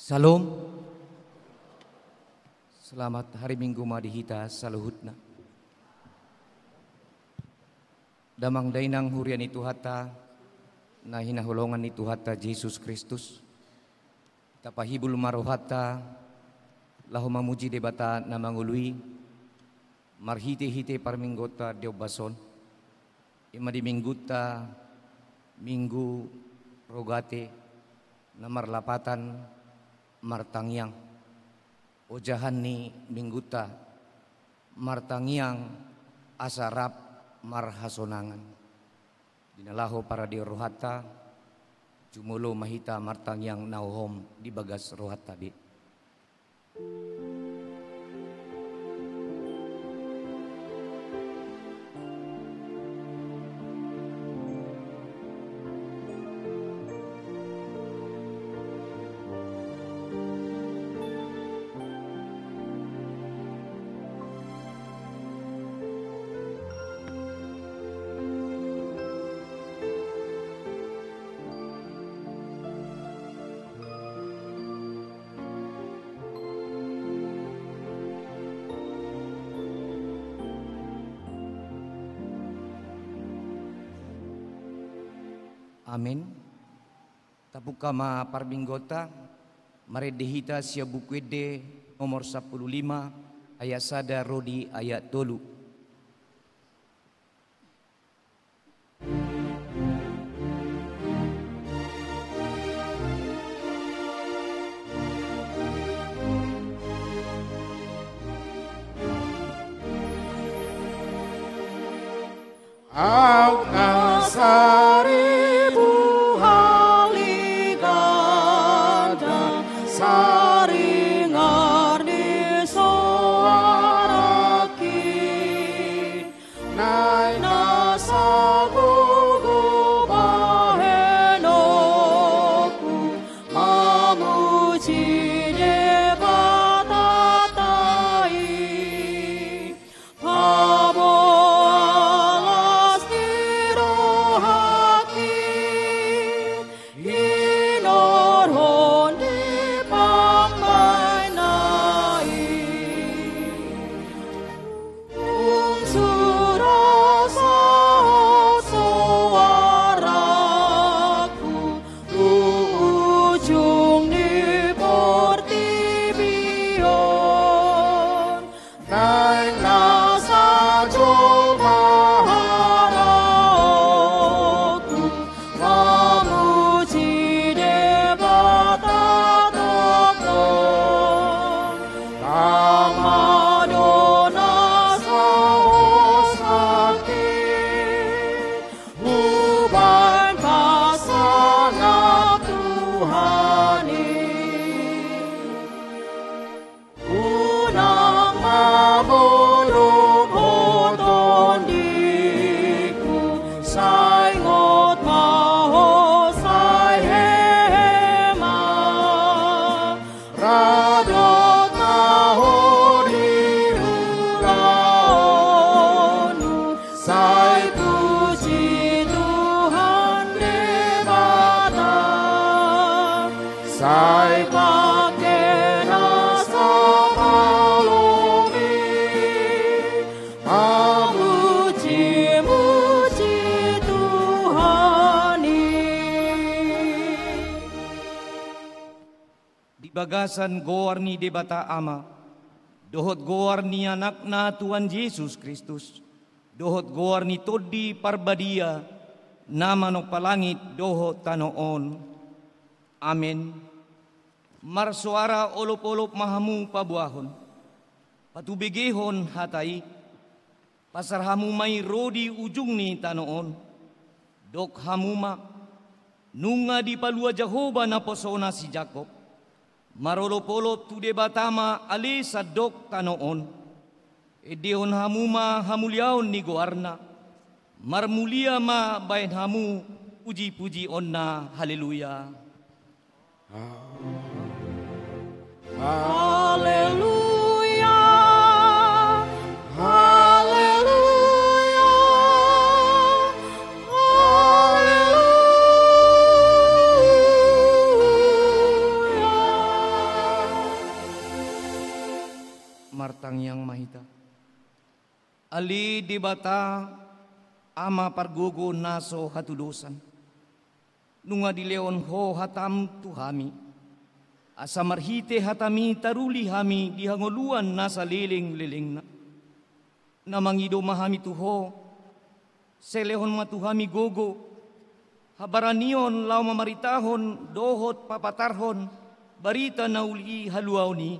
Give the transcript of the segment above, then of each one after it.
Salam. Selamat hari Minggu madihita saluhutna. Damang dainang hurian itu hata na hinahulongan itu hata Yesus Kristus. Tapahibul marohata lahu mamuji debata na mangului marhite-hite parminggota diobason. Ima di mingguta minggu rogate na marlapatan martangyang ojahan ni mingguta martangyang asarap marhasonangan dinalaho para di rohata jumulo mahita martangyang nauhom di bagas rohata di. Amin. Tabuka ma parminggota maredehita sia bukuede nomor 15 ayat sada rodi ayat tolu. Au nasari bagasan goar ni debata ama, dohot goar ni anak na Tuhan Yesus Kristus, dohot goar ni todi parbadia, nama no palangit dohot tanoon. Amin. Marsuara olop-olop mahamu pabuahon, patubigihon hatai, pasar hamu may rodi ujung ni tanoon, dok hamuma, nunga di palua Jehovah na posona si Jacob, marolop-olop tu debatama ali sadok tanoon. Edihon hamuma hamuliaon ni goarna. Marmulia ma bain hamu puji-puji onna. Haleluya. Haleluya. Haleluya. Haleluya. Ali di bata ama pargogo naso hatudosan. Nunga di leon ho hatam tuhami. Asa marhite hatami taruli hami di hangoluan nasa liling-liling na. Namangido mahami tuho. Selehon matuhami gogo. Habaranion lau mamaritahon dohot papatarhon. Barita na uli haluaw ni.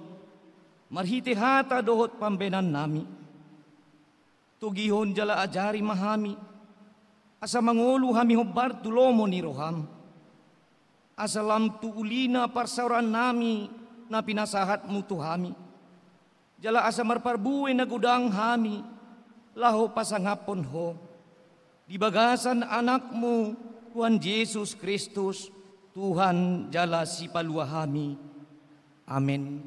Marhite hata dohot pambenan nami. Tugihon jala ajari mahami. Asa mangolu hami hobar tulomo ni roham. Asa lam tuulina parsauran nami na pinasahat mo tuhami. Jala asa marparbuwe na gudang hami. Laho pasangapon ho. Dibagasan anak mo Tuhan Yesus Kristus. Tuhan jala si paluahami. Amen.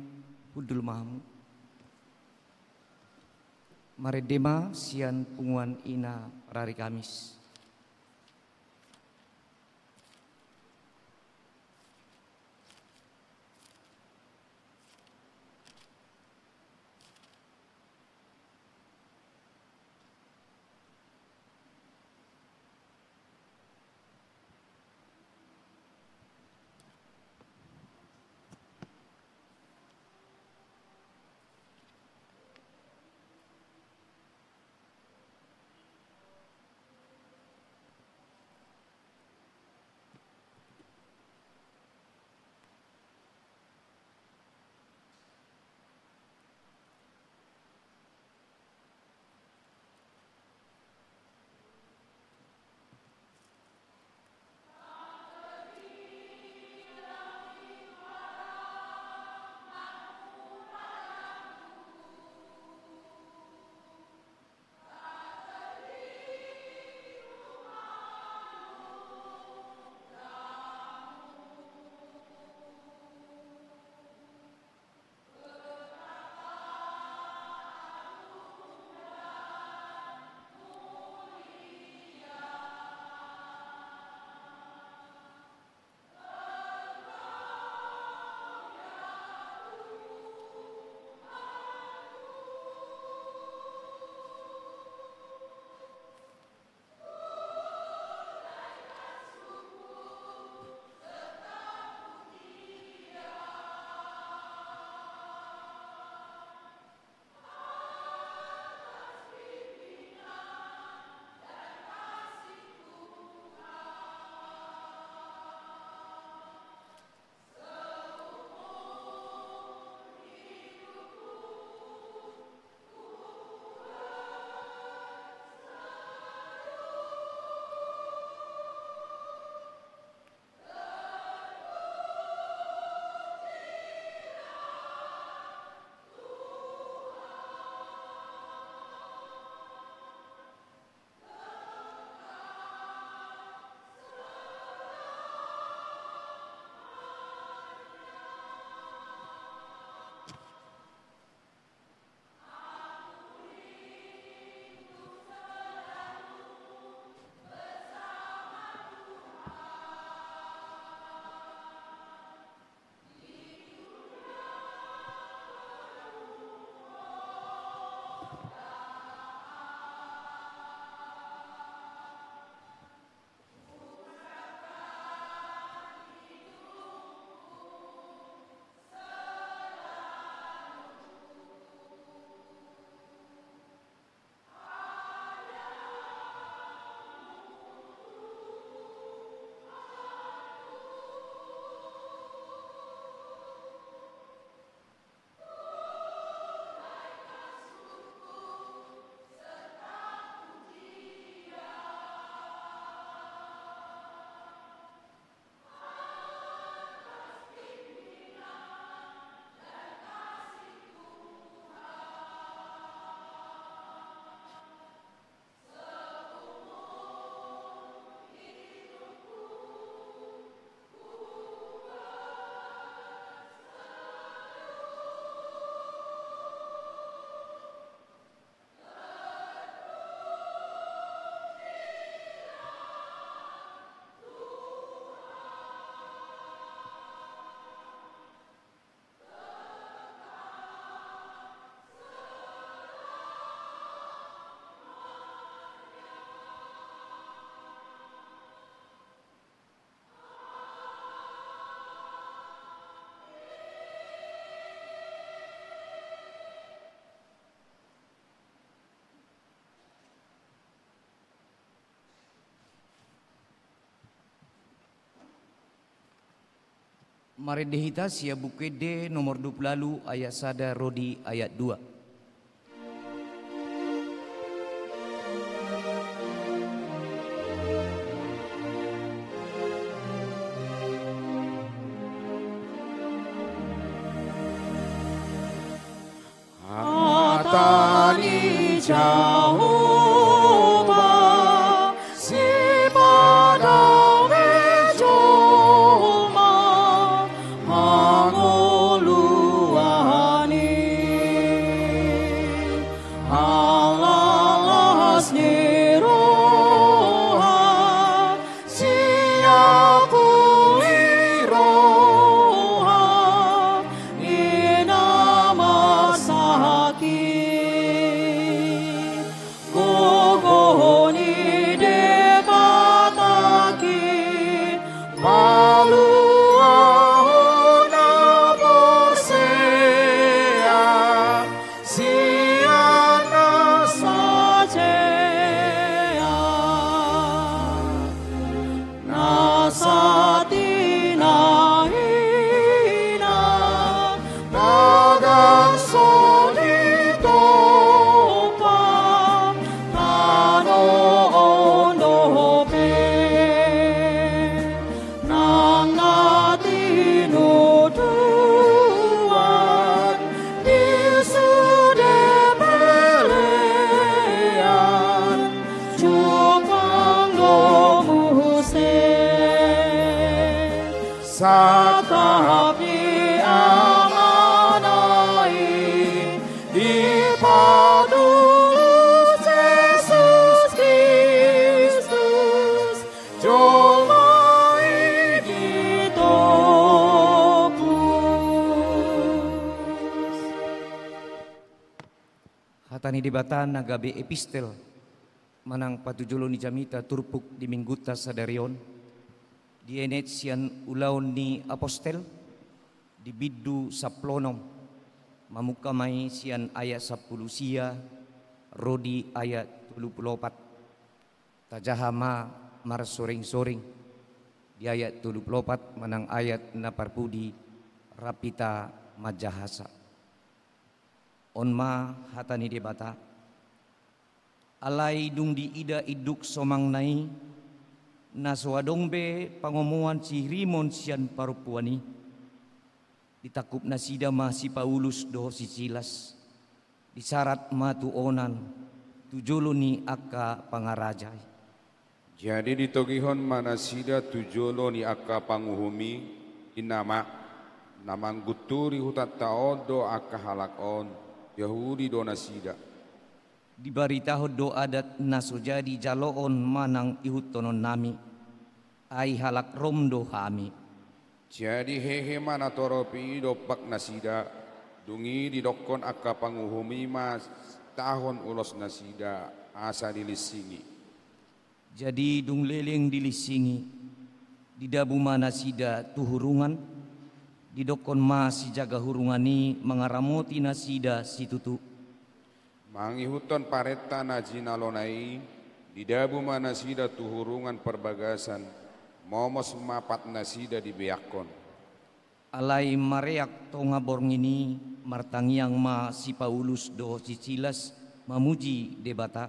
Hudul mahamu. Maredema sian punguan ina rari Kamis. Mari dihita sia buku D nomor 20 lalu ayat sada Rodi ayat 2. Hatani Jehovah si padang ejoma mangoluani alalas niroha siaku liroha inama sakit gogoni dekataki paluana persea siana sajea nasatina hina dagang solito pa tano ondope nang natinuduan disude pelean cupang domuse sakapi amanai ipadulus Jesus Kristus jomai ditopus. Hatani debata nagabe epistel manang patujulo ni jamita turpuk di mingguta sadarion di enet sian ulaon ni apostel di biddu saplonom mamukamai sian ayat 10 sia Rodi ayat 34 tajahama mar soring-soring di ayat 34 manang ayat naparpudi rapita majahasa onma hatani debata alai dung di ida iduk somang nai naswadongbe pangomuan si rimon sian parupuani ditakup nasida ma si Paulus do si Silas disarat matu onan tujolo ni akka pangarajai. Jadi ditogihon manasida tujolo ni akka panguhumi inama namang guturi hutat taodo akka halakon Yahudi do nasida. Dibaritaho do adat nasojadi jaloon manang ihutonon nami ay halak romdo kami. Jadi hehe mana toropi dopak nasida dungi didokon akka panguhumi mas tahun ulos nasida asa dilisingi. Jadi dung leleng dilisingi didabu manasida tuhurungan didokon ma si jaga hurungani mengaramoti nasida situtu. Mangihuton pareta najina lonai didabu manasida tuhurungan perbagasan momos mapat nasida dibeakon. Alai mareak tonga borngini martangiang ma si Paulus do si Silas mamuji debata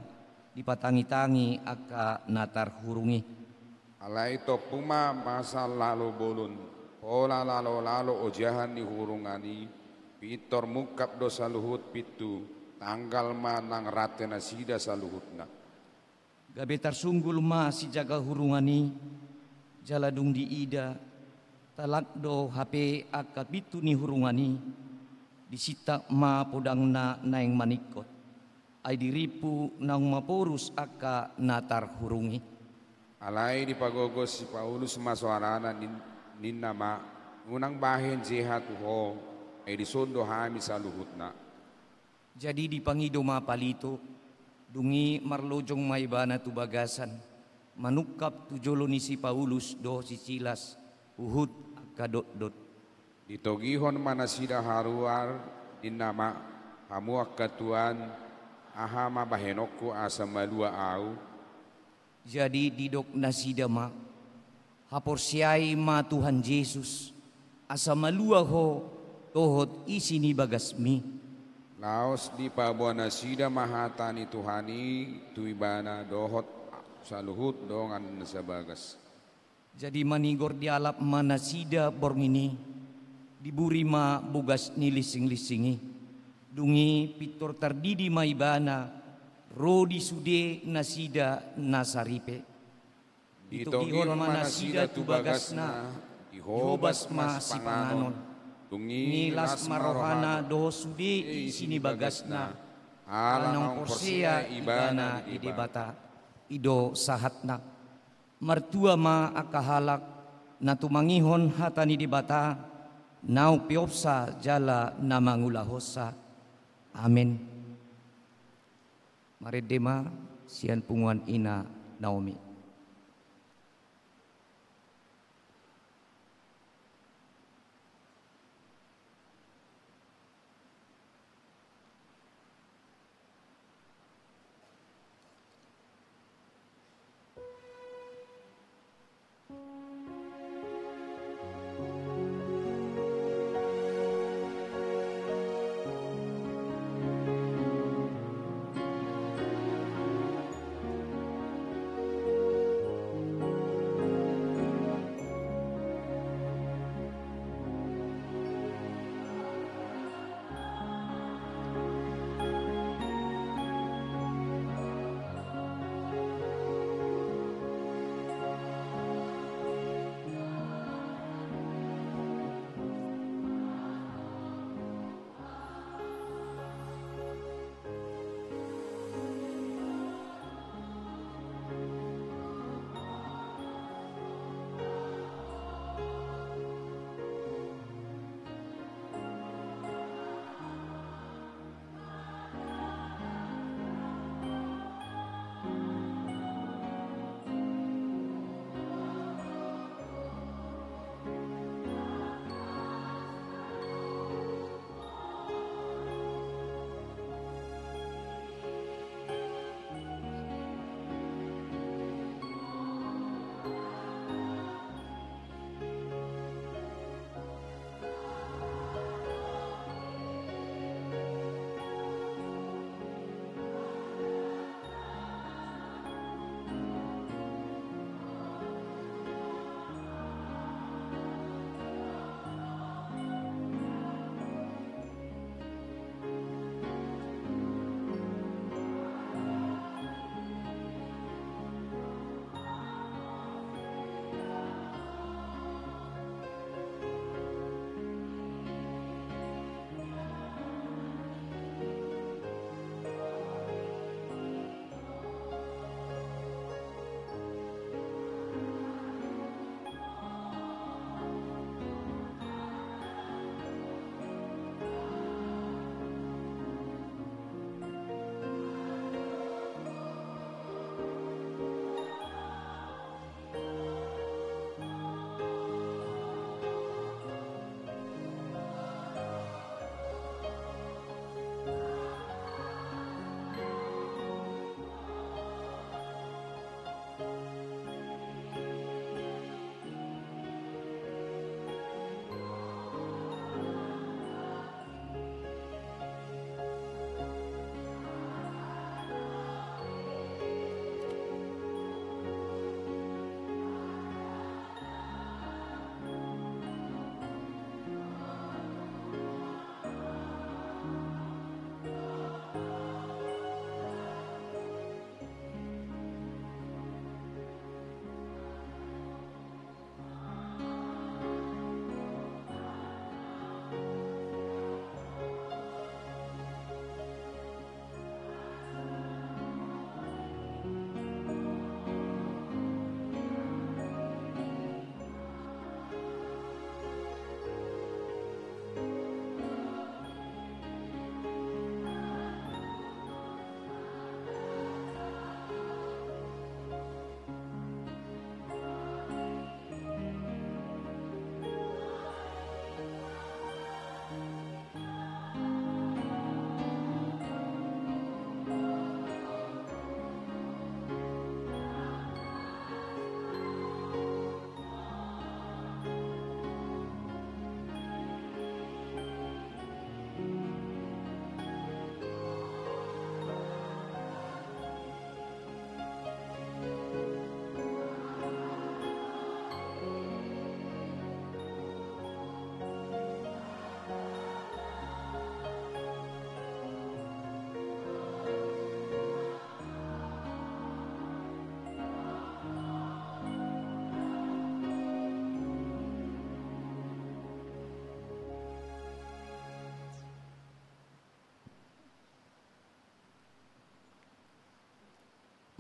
dipatangi-tangi aka natar hurungi. Alai to puma masa lalu bolun pola lalo ojahan di hurungani pitor mukap do saluhut pitu tanggal manang rate nasida saluhutna. Gabetar sunggul ma si jaga hurungani jaladung di ida talak do HP aka pitu ni hurungani disita ma podangna naeng manikot ay diripu nang maporus aka natar hurungi. Alai di pagogos si Paulus maswarana ninna ma unang bahin jehat ho ay disondo hami saluhutna. Jadi dipangido mapalito dungi marlojong maibana tu bagasan manukap tujolo ni si Paulus do si Silas uhud kadot-dot. Ditogihon manasida haruar dinama hamuak katuan ahama bahenoku asa malua au. Jadi didok nasida ma hapor siay ma Tuhan Yesus asa malua ho tohot isini bagasmi. Laos di pabuana sida mahatani Tuhani tuibana dohot saluhut dongan sa bagas. Jadi manigor di alap manasida borngini diburi ma bugas ni lising-lisingi. Dungi pitor tardidi maibana rodi sude nasida nasaripe. Ito gihon manasida tu bagasna ihobas ma si panganon. Nilas marohana do sude isini bagasna alang porsea ibana idebata ido sahatna martua ma akahalak na tumangihon hatani debata nau piopsa jala namangulahosa. Amin. Maredema sian punguan ina Naomi.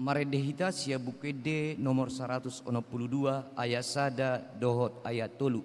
Maredehita sia bukede nomor 162 ayat sada dohot ayat tolu.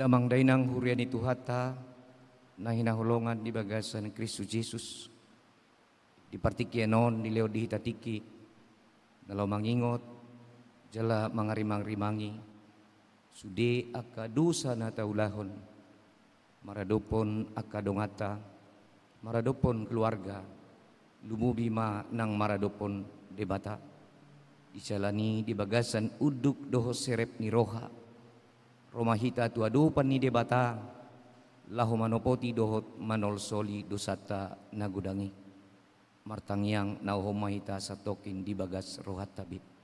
Damang dainang hurian itu hata na hinahulongan di bagasan Kristus Yesus di partikianon di leo di hitatiki nalau mangingot jala mangarimang-rimangi sude aka dosa na taulahon maradopon aka dongata maradopon keluarga lumubi ma nang maradopon debata dijalani di bagasan uduk doho serep ni roha Romahita tuadupan ni debata lahu manopoti dohot manol soli dosata nagudangi martangyang nauhomahita satokin di bagas rohat tabib.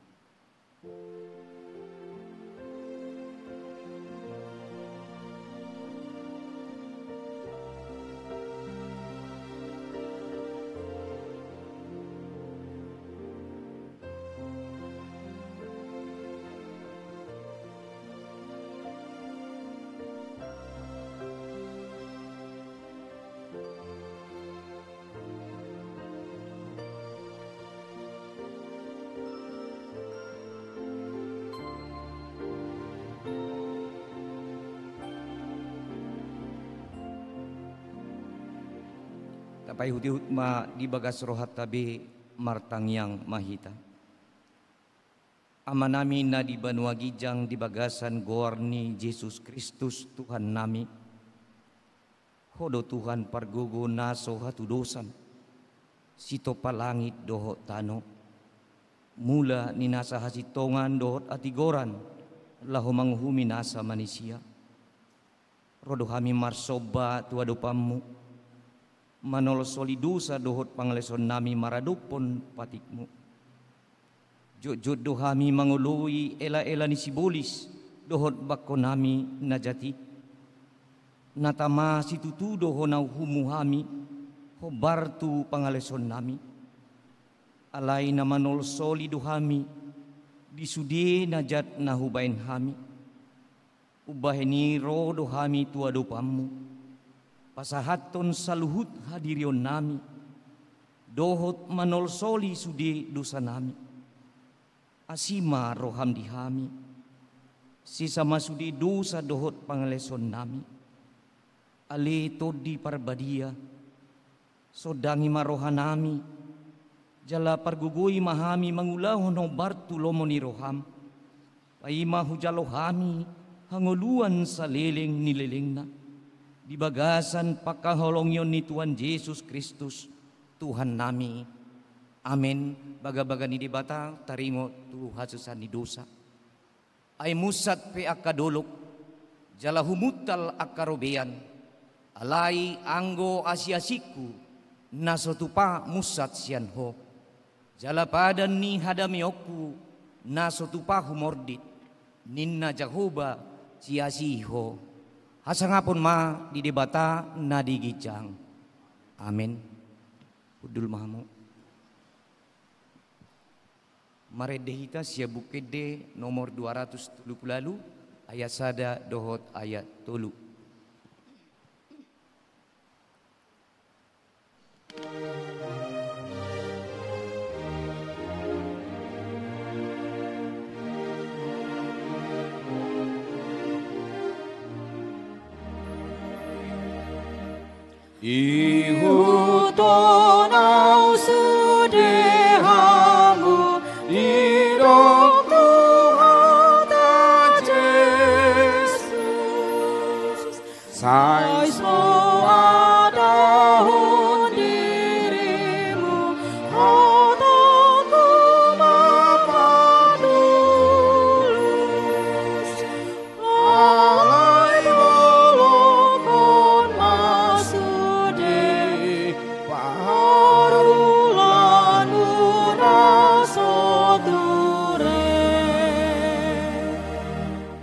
Tapai huti hutma di bagas rohat tabi martangyang mahita. Amanami na di banua gijang di bagasan goarni Yesus Kristus Tuhan nami. Hodo Tuhan pargugo naso hatu dosan. Sito palangit dohot tano. Mula ni nasa hasitongan dohot atigoran. Lahu manghumi nasa manusia. Rodo hami marsoba tuadopamu. Manol solidusa dohot pangleson nami maradupon patikmu. Jujud dohami mangului ela-ela ni sibolis dohot bako nami najati. Natama situtu doho nauhumu hami hobartu pangaleson nami. Alai na manol solidu hami disude najat nahubain hami. Ubaheni ro dohami tuadopamu. Pasahaton saluhut hadirion nami dohot manol soli sudi dosa nami asima roham dihami sisa masudi dosa dohot pangaleson nami ale todi parbadia sodangi marohan nami jala pargugui mahami mangulahon no bartu lomoni roham paima hujalohami hanguluan sa leleng nilelengna di bagasan pakaholongyon ni Tuhan Yesus Kristus Tuhan nami. Amin. Baga-baga ni dibata taringo tu hasusan ni dosa. Ay musat pe akadolok jala humutal akarobean. Alai anggo asiasiku nasotupa musat sianho. Jala padan ni hadamioku nasotupa humordit. Ninna Jehovah siasiho. Hasangapun ma di debata na digijang. Amin. Udul mahamu. Maredehita sia bukede nomor 270 lalu ayat sada dohot ayat tolu. Ihutonau sudehamu irong Tuhan Yesus. Sai soadahun dirimu hataku mapadulus. Alai wolokon masude paharulan munasodure.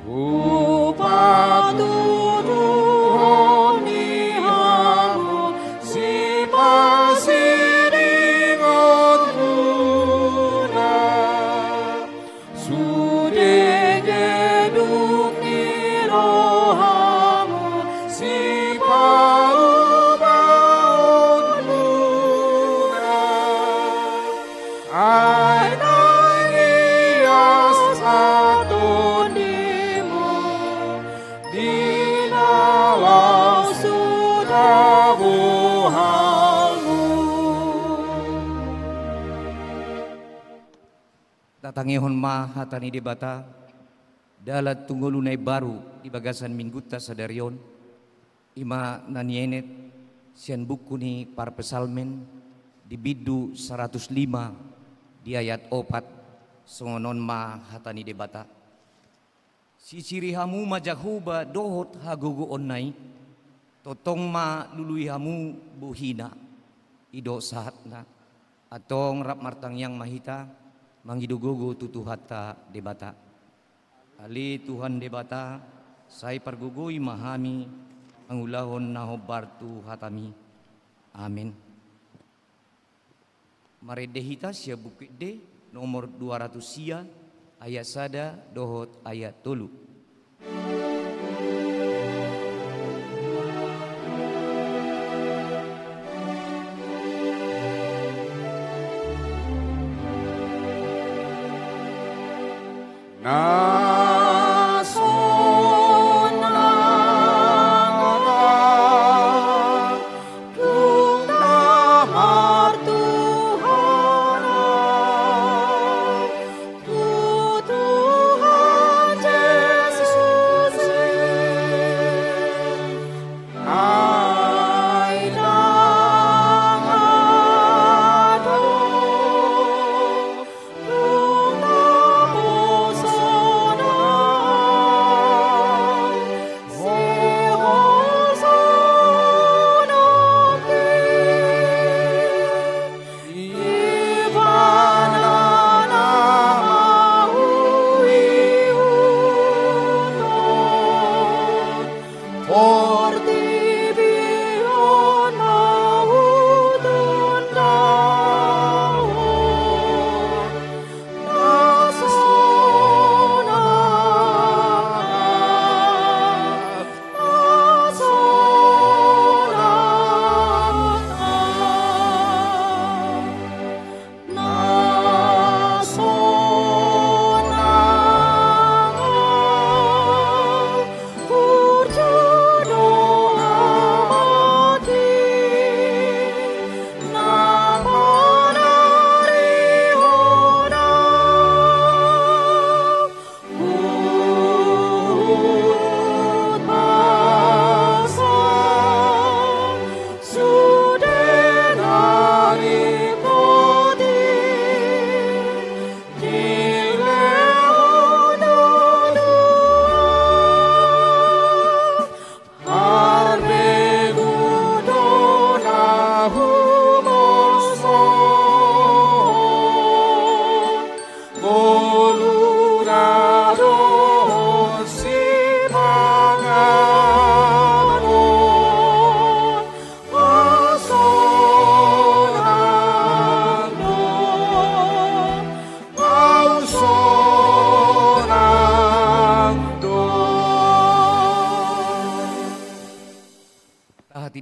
Upatuduhon nihamu si pasiringon muna. Sude geduk ni rohamu si paubaon muna. Ay nangias atunimu dinalau sudah buhalmu. Tatangihon ma hatani di bata dalat tunggulunay baru di bagasan mingguta sadarion ima nanienet sian buku ni para pesalmen di bidu 105 di ayat 4 songonon ma hatani di bata si cirihamu majahuba dohot hagugu onnai totong ma lului hamu buhina ido sahatna atong rap martang yang mahita mangidugogo tutuhata debata ali Tuhan debata sai pargugui mahami angulahon nahobartu hatami amin. Maredehita sia bukit de nomor 200 sia ayat sada dohot ayat tolu.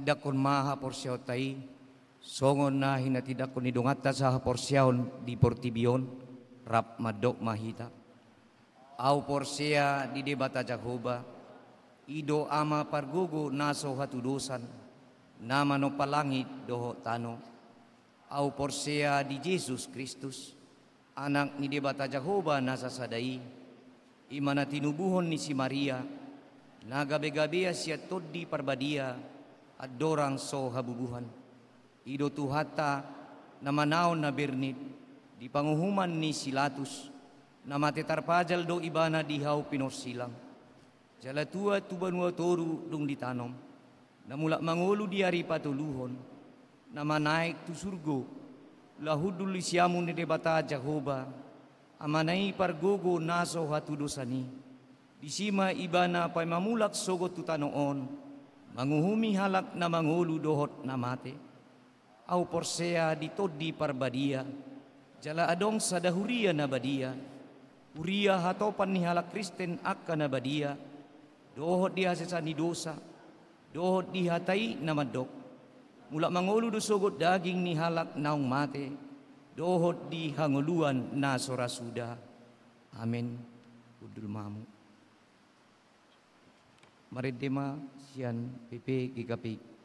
tidak kon maha porsyaw tay, songon na hinatidak kon idungata sa porsyawn di portibion, rap madok mahita. Au porsya di debata Jehovah, ido ama pargugo naso hatudusan, nama no palangit doho tano. Au porsya di Jesus Kristus, anak ni debata Jehovah nasa sadai, imana tinubuhon ni si Maria, nagabe-gabe siya todi parbadia, at dorang so habubuhan. Ido tuhata na manaon na bernit, di panguhuman ni Silatus, na matetarpajal do ibana dihaw pinorsilang. Jalatua tubanua toru dung ditanom, na mula mangulu diari patuluhon, na manaik tu surgo, lahudul isyamu ni debata Jehovah, amanay pargogo naso hatudosani, disima ibana pay mamulak sogot tutanoon, manguhumi halak na mangulu dohot na mate, au porsea ditodi parbadia, jala adong sa dahuria na badia, uria hatopan ni halak Kristen akka na badia, dohot diha sa ni dosa, dohot dihatay na madok, mula mangulu do sogot daging ni halak naong mate, dohot di hanguluan na sorasuda. Amen. Udul mamu. Maridema sian pipi gigapi.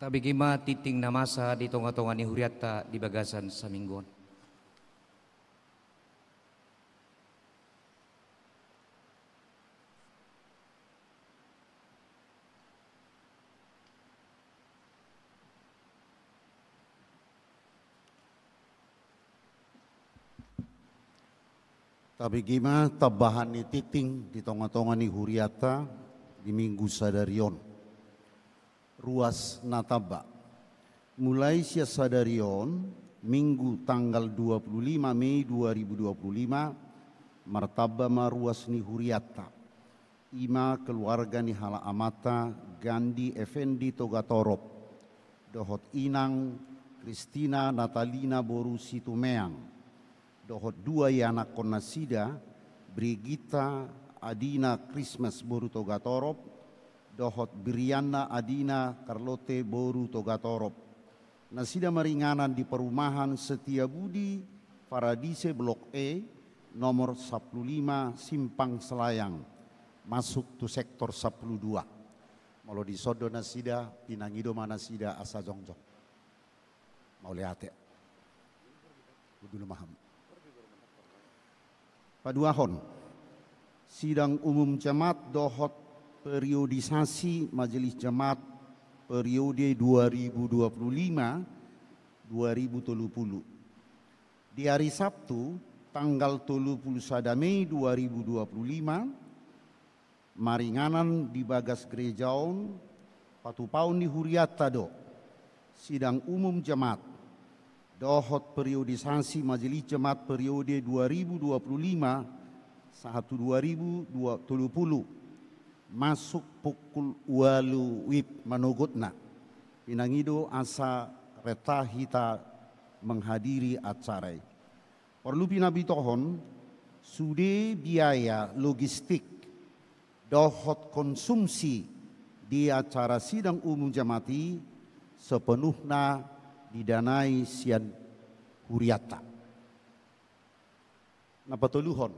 Tabi gima titing na masa di tonga-tonga ni huriata di bagasan sa minggon. Tapi gima tabahan ni titing di tonga-tonga ni huriata di minggu sadarion. Ruas nataba. Mulai sia sadarion minggu tanggal 25 Mei 2025 martaba maruas ni huriata. Ima keluarga ni hala amata Gandhi Effendi Togatorop. Dohot inang Kristina Natalina Boru Situmeang. Dohot dua anak konasida, Brigita Adina Christmas Boru Togatorop, dohot Brianna Adina Carlote Boru Togatorop. Nasida meringanan di perumahan Setiabudi, Paradise Blok E, nomor 15 Simpang Selayang, masuk tu sektor 12. Malo di sodo nasida, pinangido manasida asa jongjong. Mau lihat ya, dulu maham. Paduahon, sidang umum jemaat dohot periodisasi majelis jemaat periode 2025-2030. Di hari Sabtu, tanggal 31 Mei 2025, maringanan di bagas gerejaon, patupaun di huriata do, sidang umum jemaat dohot periodisasi majelis jemaat periode 2025-2030 masuk pukul 8 wib manugutna pinangido asa retahita menghadiri acara. Perlu pinabitohon sude biaya logistik dohot konsumsi di acara sidang umum jamaati sepenuhnya didanai sian huriata. Napatuluhon,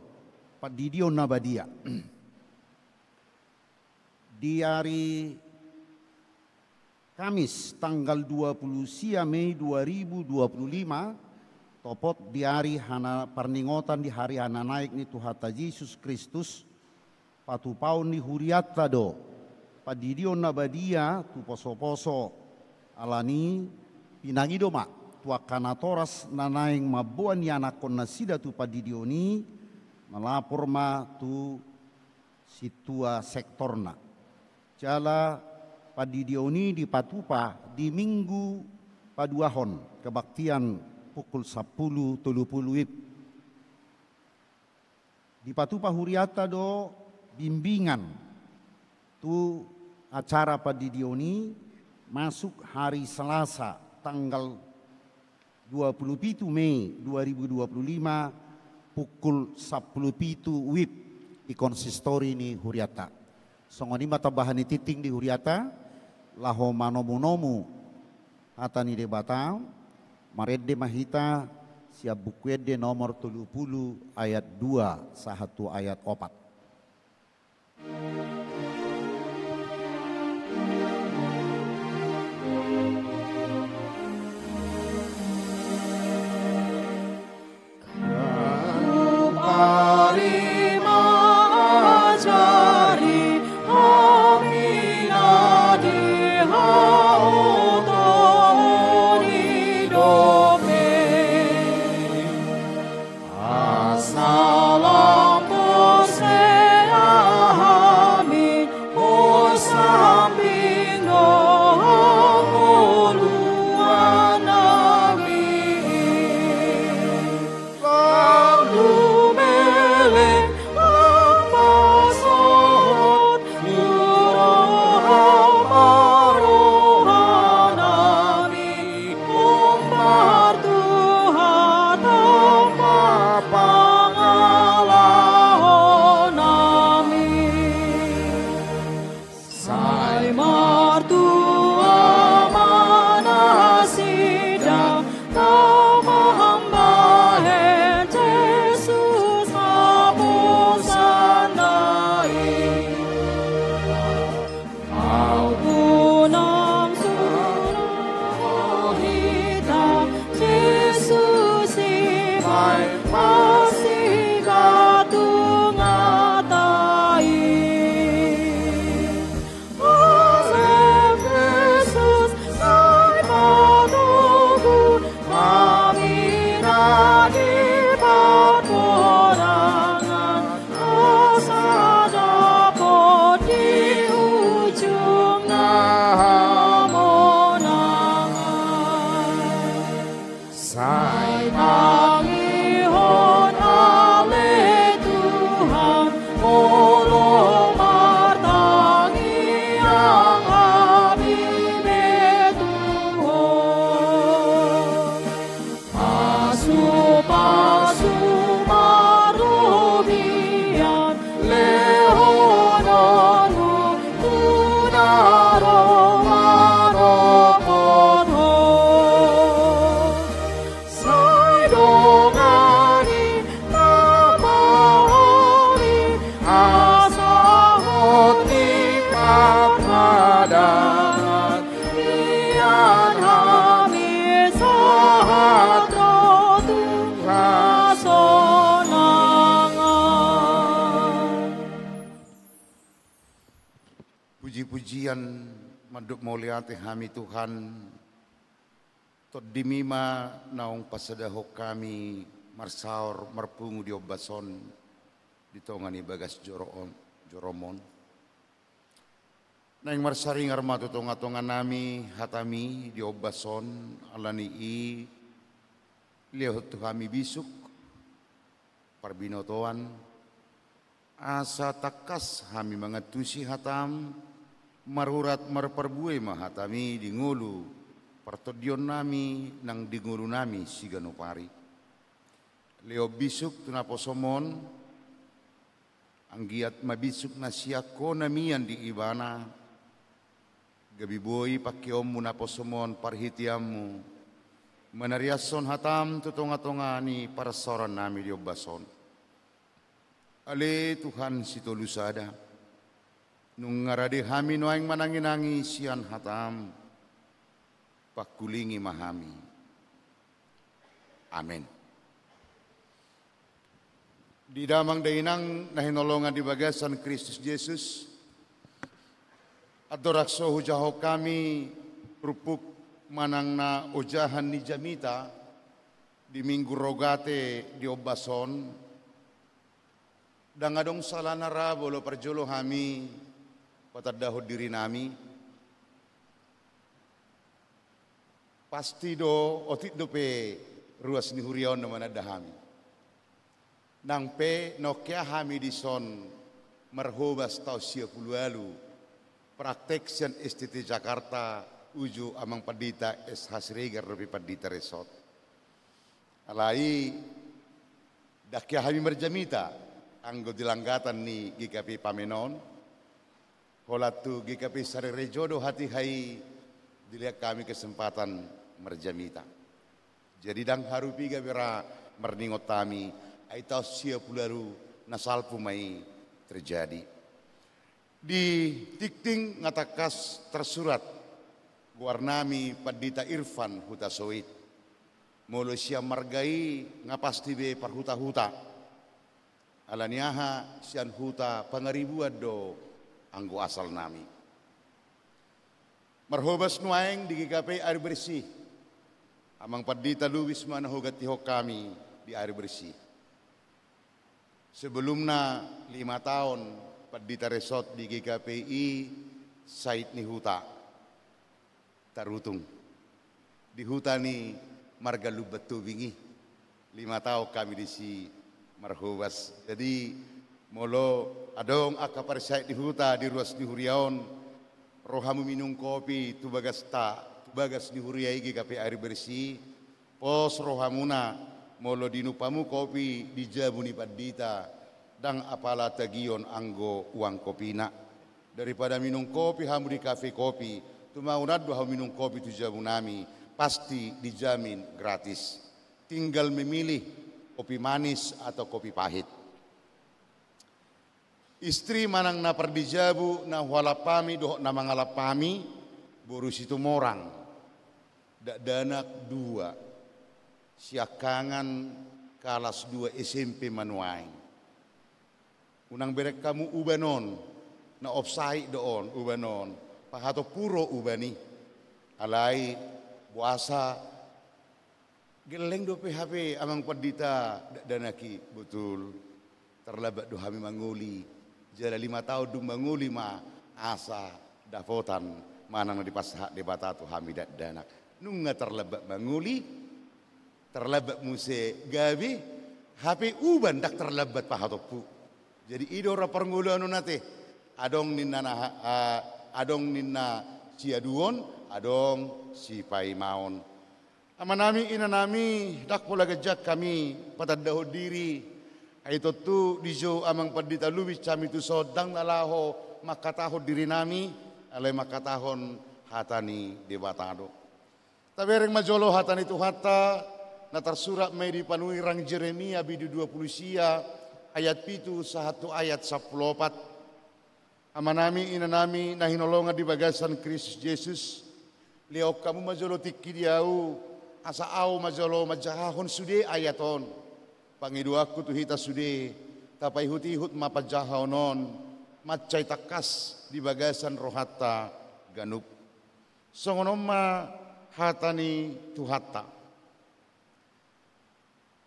padidion nabadia. Di hari Kamis tanggal 20 Mei 2025, topot di hari hana perningotan di hari hana naik ni Tuhata Yesus Kristus, patupaun ni huriata do, padidion nabadia tu poso-poso alani pinangido mak tua kanatoras nanaing mabuan ni anak nasida tu padidioni melapor ma tu situa sektorna jala padidioni di patupa di minggu paduahon kebaktian pukul 10.30 wib di patupa huriata do bimbingan tu acara padidioni masuk hari Selasa tanggal 27 Mei 2025 pukul 10.07 wib di konsistori ni huriata. Songoni mata bahani titing di huriata laho manomu-nomu hatani debata marede mahita siap bukuede nomor 30 ayat 2 sahatu ayat 4. Salam posea Puji-pujian maduk mauliate kami Tuhan. Tot dimima naung pasadahok kami marsaur marpungu di obason di tongani bagas joromon. Naing marsaring armatu tonga-tonga nami hatami di obason alani i lihat kami bisuk parbinotoan asa takas kami mangatusi hatam marurat marperbue mahatami di ngulu partodion nami nang di ngulu nami siganupari leo bisuk tunaposomon anggiat mabisuk na siako namian di ibana gabiboy pakiom munaposomon parhitiammu manariason hatam tutonga-tonga ni parasoran nami di obason ale Tuhan sitolusada nung ngarade hami noaing mananginangi sian hatam pakulingi mahami. Amin. Di damang dainang nahinolongan di bagasan Kristus Yesus adorakso hujaho kami rupuk manang na ojahan ni Jamita di minggu rogate di obason dangadong salana rabolo parjolo hami patadahod diri nami pasti do otit do pe ruas ni hurion naman adahami nang pe nokia hami di son marhobas tau 10 lalu praktek sian STT Jakarta uju amang padita es hasregar robi padita resort alai dakia hami merjamita anggo dilanggatan ni GKP Pamenon holatu GKP Sare Rejodo hati hai dilihat kami kesempatan merjamita. Jadi dang harupi gabera merningot kami aitau 10 lalu nasalpu mai terjadi. Di tikting ngatakas tersurat guarnami padita Irfan huta soit. Molosia margai ngapasti be parhuta-huta. Alaniaha sian huta pangaribuan do anggo asal nami. Marhobas nuaeng di GKP air bersih. Amang padita luwis mana hogat tihok kami di air bersih. Sebelumnya 5 tahun padita resort di GKPI sait ni huta. Tarutung. Di huta ni marga lubatu bingi. 5 tahun kami di si marhobas. Jadi molo adong akapar sait di huta di ruas di huriaon rohamu minum kopi tu bagas di huriai GKP air bersih pos rohamuna molo dinupamu kopi di jabuni padita dang apala tagion anggo uang kopina daripada minum kopi hamu di kafe kopi tu maunad dua minum kopi tu jabunami pasti dijamin gratis tinggal memilih kopi manis atau kopi pahit. Istri manang na perdijabu na walapami doh na mangalapami borus itu morang dak danak 2 siakangan kalas 2 SMP manuaing unang berek kamu ubanon na opsai doon ubanon pahato puro ubani alai puasa geleng do PHP amang padita dak danaki betul terlabat do hami manguli jala 5 tahun dung manguli ma asa dafotan manang di pasah debata tu hamidat danak nunga terlebat manguli terlebat muse gabi HP uban dak terlebat pahatopu jadi idora pernguluan nate adong ninna ciaduon adong si pai maon amanami inanami dak pola gejak kami patadahod diri itu tu dijo amang padita luwis kami tu sodang nalaho makatahon diri nami alai makatahon hatani debatado. Tapi ring majolo hatani tu hata na tersurat mai di panuirang Jeremia bidu 20 sia ayat 7 satu ayat 14 amanami inanami nahinolongan di bagasan Kristus Yesus liau kamu majolo tikki diau asa au majolo majahon sude ayaton Pangidu aku tu hita sude tapai hut mapajahaw non macai takas di bagasan rohata ganup. Songonoma hatani tuhata.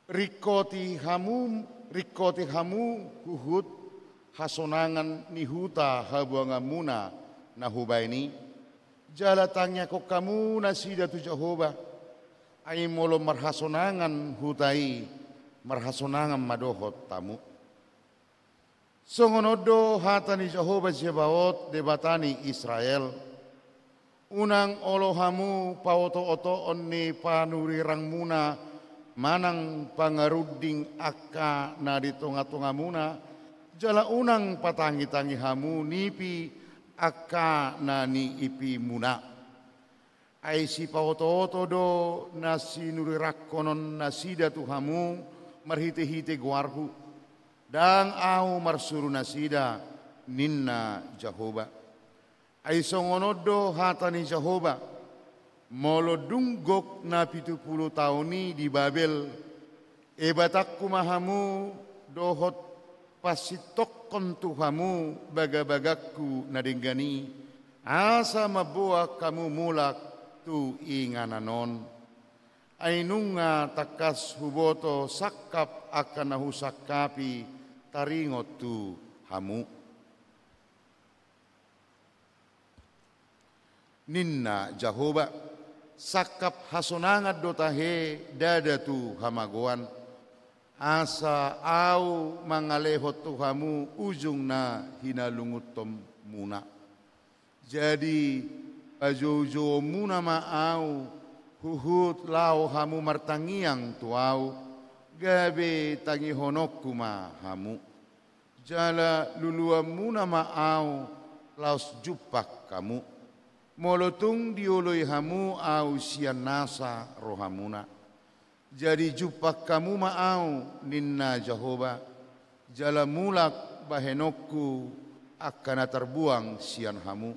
Rikoti hamu huhut hasonangan nihuta habuangamuna nahubaini. Jalatangnya kok kamu nasida tu Jehovah. Ai molo marhasonangan hutai marhasonangan madohot tamu. Songonodo hatani Jehovah Jebaot debatani Israel. Unang olohamu paoto-oto onni panurirang muna manang pangaruding akka na di tonga-tonga muna. Jala unang patangi-tangi hamu nipi akka na ni ipi muna. Ai si paoto-oto do na sinurirakkonon na sida tuhamu marhite-hite guarhu. Dang au marsuru nasida ninna Jehovah. Ai songonodo hatani Jehovah. Molo dunggok na 70 tauni di Babel. Ebatakku mahamu dohot pasitokon tuhamu baga-bagakku nadinggani. Asa mabuak kamu mulak tu ingananon. Ainunga takas huboto sakap akan nahusakapi taringot tu hamu. Ninna Jehovah sakap hasonangat dotahe dada tu hamagoan. Asa au mangalehot tu hamu ujung na hinalungutom muna. Jadi ajo-jo muna maau huhut lau hamu martangiang tuau gabe tangi honokku ma hamu. Jala lulua muna maau laus jupak kamu. Molotung dioloi hamu au sian nasa rohamuna. Jadi jupak kamu maau ninna Jehovah. Jala mulak bahenokku akan terbuang sian hamu.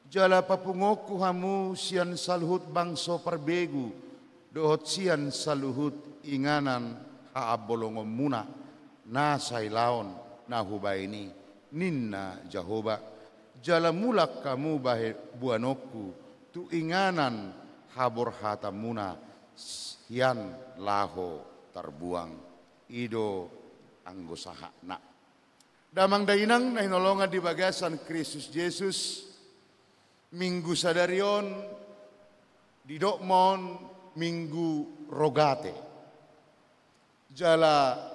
Jala papungoku hamu sian saluhut bangso perbegu. Dohot sian saluhut inganan haabolongom muna. Nasai laon nahubaini ninna Jehovah. Jala mulak kamu bahe buanoku tu inganan habor hatamuna sian laho terbuang ido anggosaha na. Damang dainang nahinolongan di bagasan Kristus Yesus minggu sadarion di dokmon minggu rogate. Jala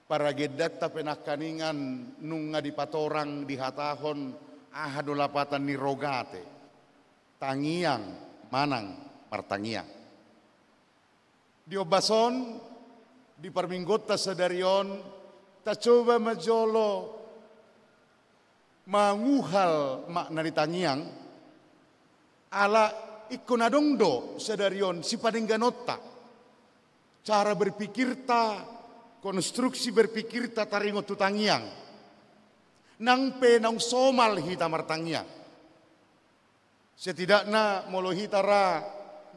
para gedatta penakaningan nunga di patorang di hatahon ahado lapatan ni rogate. Tangiang manang martangiang. Di obason di perminggota sadarion ta coba majolo manguhal makna di tangiang ala ikonadongdo sadarion si padengganotta cara berpikir ta konstruksi berpikir ta taringot tu tangiang nang penang somal hita martangiang setidaknya molo hitara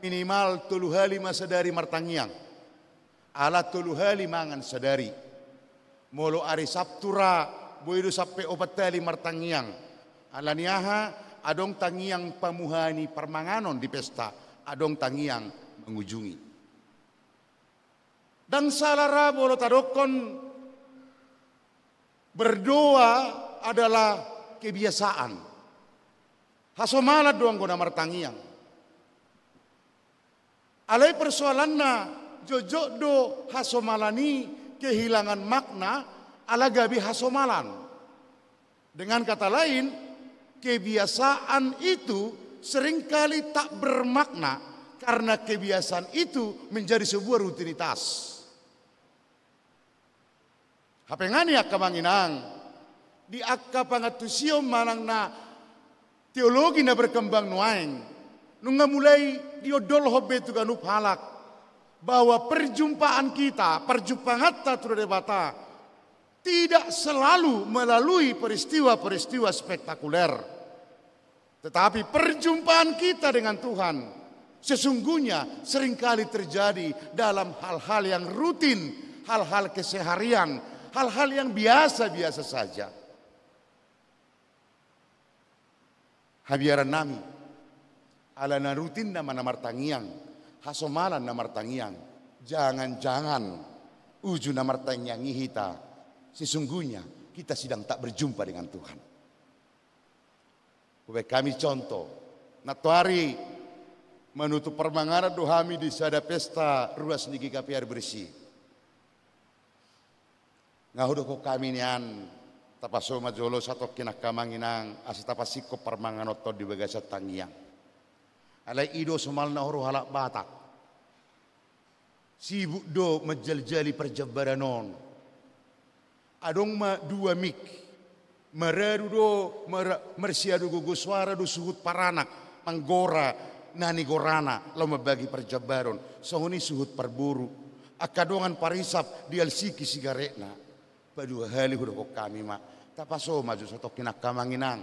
minimal 3 hali masadari martangiang ala 3 hali mangan sadari molo ari Sabtura boido sampai 4 hali martangiang ala niaha adong tangiang pamuhani permanganon di pesta adong tangiang mengunjungi. Dan salara bolo tadokon berdoa adalah kebiasaan. Hasomala doang guna martangiang. Alai persoalanna jojok do hasomalani kehilangan makna ala gabi hasomalan. Dengan kata lain, kebiasaan itu seringkali tak bermakna karena kebiasaan itu menjadi sebuah rutinitas. Hapengani akka manginang di akka pangatusio manang na teologi na berkembang nuaing nunga mulai diodol hobe tu ganup halak bahwa perjumpaan hatta tu debata tidak selalu melalui peristiwa-peristiwa spektakuler, tetapi perjumpaan kita dengan Tuhan sesungguhnya seringkali terjadi dalam hal-hal yang rutin, hal-hal keseharian, hal-hal yang biasa-biasa saja. habiaran nami ala narutin nama namartangiang hasomalan namartangiang jangan-jangan uju namartangiang hita sesungguhnya kita sedang tak berjumpa dengan Tuhan. Supaya kami contoh natuari menutup permangaran dohami di sada pesta ruas niki kapiar bersih. Ngahudo ko kami nian tapasoma jolo satu kinak kamanginang asitapasiko permanganoto di bagasa tangiang. Alai ido somal na horo halak batak. Sibuk do menjali perjabaranon. Adong ma dua mik. Meradu do mersiadu gugu suara do suhut paranak manggora nani gorana lo membagi perjabaron sohoni suhut perburu akadongan parisap di alsiki sigaretna padua hali hudo kami mak tapaso maju satu kinak kamanginang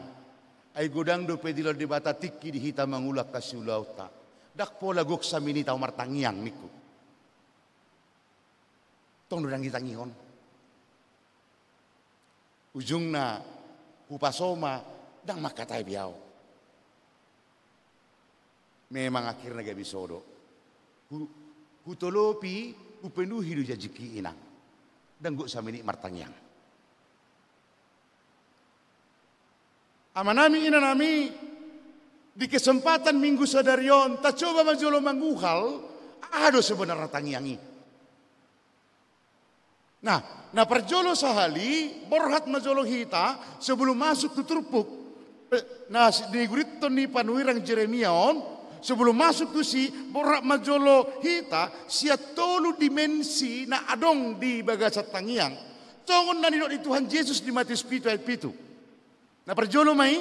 ai godang do pedilo di bata tiki di hitam mangulak kasiulauta dak pola gok samini tau martangiang niku tong dudang ditangihon ujungna upasoma dang makatai biao. Memang akhirnya gak bisa do. Kutolopi upenuhi do jajiki inang. Dan gak samini martangiang. Amanami inanami di kesempatan minggu sadarion tak coba majolo manguhal ado sebenarnya tangiangi. Nah perjolo sahali borhat majolo hita sebelum masuk tuturpuk. Nah di guriton ni panuirang Jeremiaon sebelum masuk tu si borhat majolo hita sia tolu dimensi na adong di bagasat tangiang. Tongon na nilok di Tuhan Yesus di Matius 7 ayat 7. Nah perjolo mai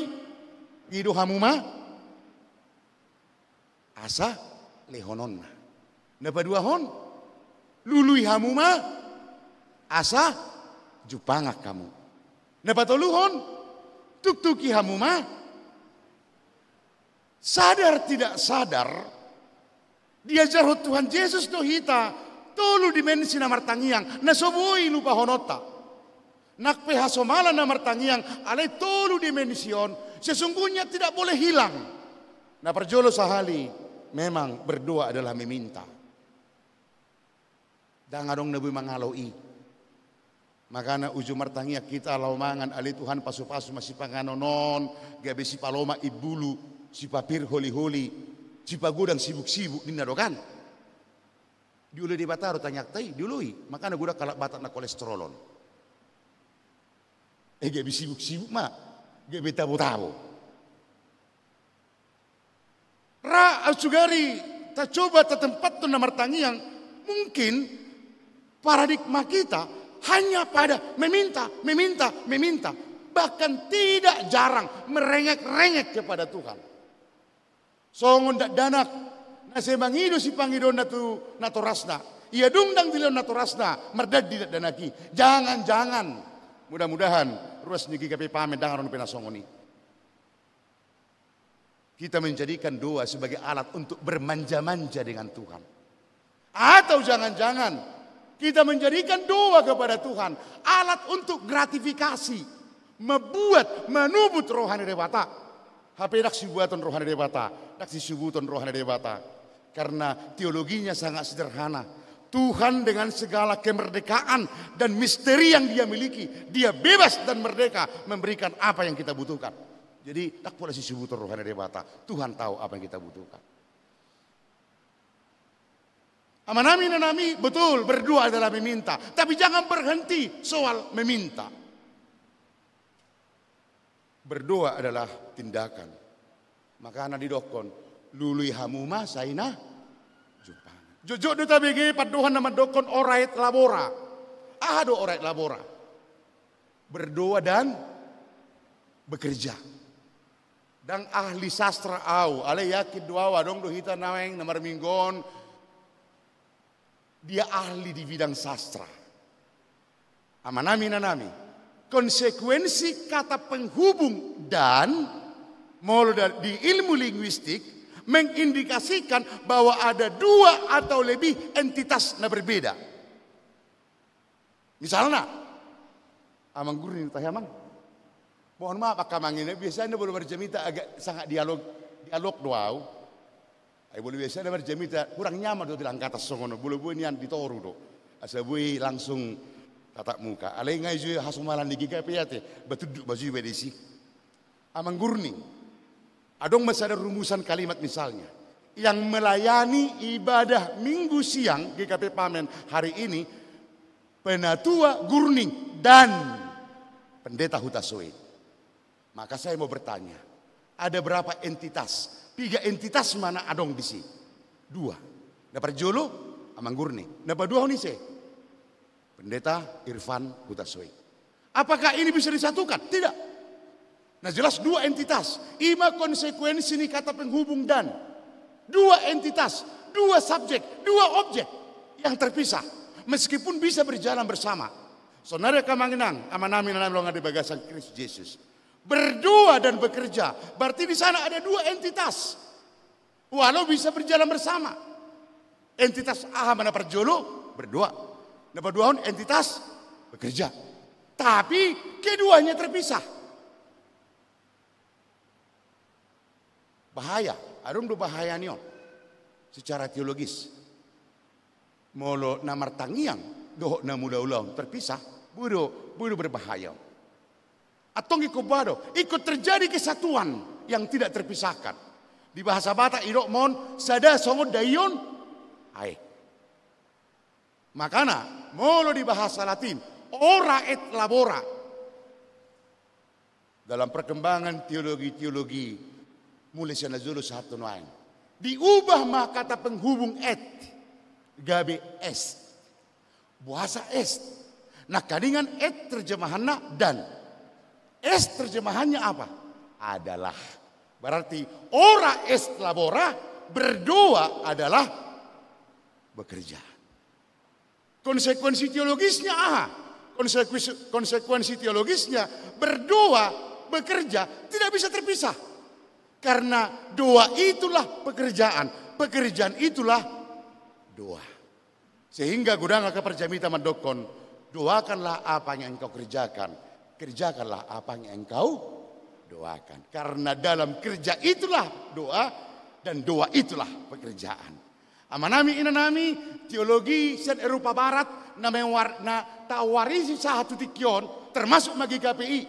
ido hamuma asa lehonon. Nah padua hon lului hamuma asa jupangak kamu. Nepatoluhon tuk-tuki hamuma sadar tidak sadar diajar Tuhan Yesus no hita tolu dimensi namar tangiang nasoboi lupa honota nakpe hasomala namar tangiang alai tolu dimension sesungguhnya tidak boleh hilang. Nah perjolo sahali memang berdoa adalah meminta dan adong nabi mangaloi. Makanya ujung martangia kita laumangan ali Tuhan pasu-pasu masih panganonon gabe si paloma ibulu si papir holi-holi si pagudang sibuk-sibuk dinadokan diulu di bataro tanyak tai diului makanya gudang kalak batak na kolesterolon gabe sibuk-sibuk mak gabe tabo-tabo ra asugari tak coba tak tempat tu na martangiang mungkin paradigma kita hanya pada meminta. Bahkan tidak jarang merengek-rengek kepada Tuhan. Songon dak danak. Nase mangido si pangidon nato rasna. Ia dungdang dilon nato rasna. Merdad tidak danaki. Jangan. Mudah-mudahan. Ruas niki kape pamit dangaron penasongoni. Kita menjadikan doa sebagai alat untuk bermanja-manja dengan Tuhan. Atau jangan-jangan kita menjadikan doa kepada Tuhan alat untuk gratifikasi, menubut rohani dewata. HP dak sibuaton rohani dewata, dak sisubuton rohani dewata. Karena teologinya sangat sederhana. Tuhan dengan segala kemerdekaan dan misteri yang dia miliki, dia bebas dan merdeka memberikan apa yang kita butuhkan. Jadi dak pola sisubuton rohani dewata. Tuhan tahu apa yang kita butuhkan. Amanami nanami betul berdoa adalah meminta, tapi jangan berhenti soal meminta. Berdoa adalah tindakan. Maka anak didokon lului hamuma saina jupang. Jojo do tabege padohan nama dokon orait labora. Ado orait labora. Berdoa dan bekerja. Dan ahli sastra au, ale yakin doa wadong do hita naweng namar minggon. Dia ahli di bidang sastra. Amanami nanami. Konsekuensi kata penghubung dan di ilmu linguistik mengindikasikan bahwa ada dua atau lebih entitas yang berbeda. Misalnya, amang guru ini tahaman. Mohon maaf Pak Kamangina, biasanya boleh berjemita agak sangat dialog doau. Ay boleh biasanya berjemita kurang nyaman do bilang kata songono, boleh nian ditoru do. Asa bui langsung tatap muka. Alai ngai ju hasumalan di GKP ya te, betuduk baju bedesi. Amang gurni. Adong masih ada rumusan kalimat misalnya. Yang melayani ibadah minggu siang GKP Pamen hari ini Penatua Gurning dan Pendeta Hutasoe. Maka saya mau bertanya, ada berapa entitas? 3 entitas mana adong di sini? 2. Dapat Jolo, Amang Gurning. Dapat 2 ini saya. Pendeta Irfan Hutasoe. Apakah ini bisa disatukan? Tidak. Nah jelas 2 entitas. 5 konsekuensi ini kata penghubung dan 2 entitas, 2 subjek, 2 objek yang terpisah. Meskipun bisa berjalan bersama. Saudara Kamanginang, amanami nanam longa di bagasan Kristus Yesus. Berdua dan bekerja. Berarti di sana ada 2 entitas. Walau bisa berjalan bersama. Entitas A mana perjolo berdua. Dapat 2 entitas bekerja. Tapi keduanya terpisah. Bahaya. Arum do bahaya nion. Secara teologis. Molo namar tangiang doh na mula-ulang terpisah. Budo berbahaya. Atau ikut terjadi kesatuan yang tidak terpisahkan. Di bahasa Batak irok mon sada songo dayon ai. Makana molo di bahasa Latin ora et labora. Dalam perkembangan teologi mulai sana dulu satu noain. Diubah mah kata penghubung et gabe est. Bahasa est. Nah kadingan et terjemahannya dan. Es terjemahannya apa? Adalah. Berarti ora est labora, berdoa adalah bekerja. Konsekuensi teologisnya apa? Konsekuensi teologisnya berdoa, bekerja tidak bisa terpisah. Karena doa itulah pekerjaan, pekerjaan itulah doa. Sehingga gudang keperjamita mendokon, doakanlah apa yang engkau kerjakan. Kerjakanlah apa yang engkau doakan. Karena dalam kerja itulah doa dan doa itulah pekerjaan. Amanami inanami teologi set Eropa Barat na tawarisi satu tikion termasuk magi KPI.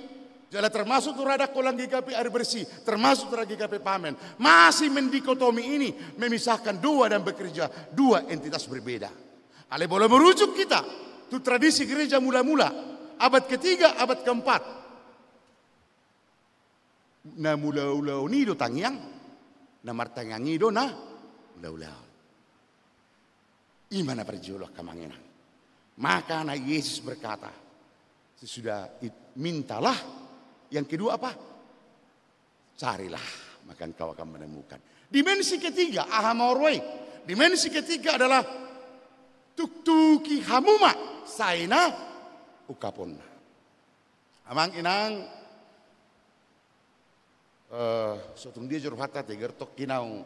Jala termasuk turada kolang GKP air bersih, termasuk turada GKP Pamen. Masih mendikotomi ini memisahkan doa dan bekerja, 2 entitas berbeda. Ale boleh merujuk kita tu tradisi gereja mula-mula. Abad ketiga, abad keempat. Na mula-ulau ni do tangyang, na martanyangi do na mula-ulau. Imana perjolo Kamanginang. Maka na Yesus berkata, sesudah mintalah, yang kedua apa? Carilah, maka engkau akan menemukan. Dimensi ketiga, ahamorway. Dimensi ketiga adalah tuktuki hamuma, saina ukapon. Amang inang sotung dia juru hata teger tok kinau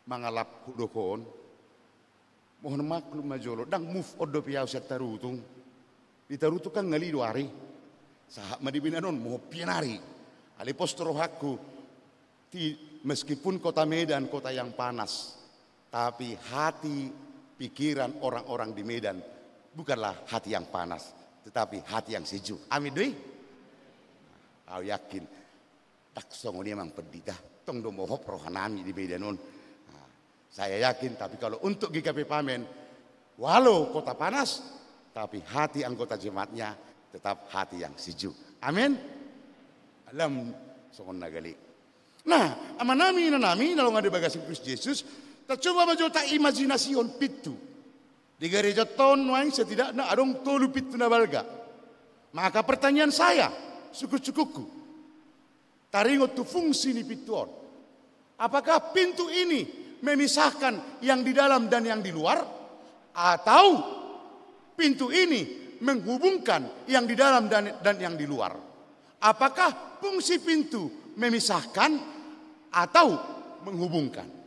mangalap kudokon. Mohon maklum majolo dang move odo piau set tarutung. Di tarutung kan ngali 2 hari. Sahak madibinanon mau pianari. Ali postro hakku meskipun kota Medan kota yang panas, tapi hati pikiran orang-orang di Medan bukanlah hati yang panas, tetapi hati yang sejuk. Amin doi. Aku yakin. Tak songo dia memang pedih dah. Tong do mohop rohanami di Medanon. Saya yakin. Tapi kalau untuk GKP Pamen, walau kota panas, tapi hati anggota jemaatnya tetap hati yang sejuk. Amin. Alam songo nagali. Nah, amanami nanami nalong ada bagasi Kristus Yesus. Tak coba majota imajinasiun pitu. Di gereja ton wain setidaknya adong tolu pitu na balga. Maka pertanyaan saya, suku-sukuku, taringot tu fungsi ni pituon. Apakah pintu ini memisahkan yang di dalam dan yang di luar? Atau pintu ini menghubungkan yang di dalam dan yang di luar? Apakah fungsi pintu memisahkan atau menghubungkan?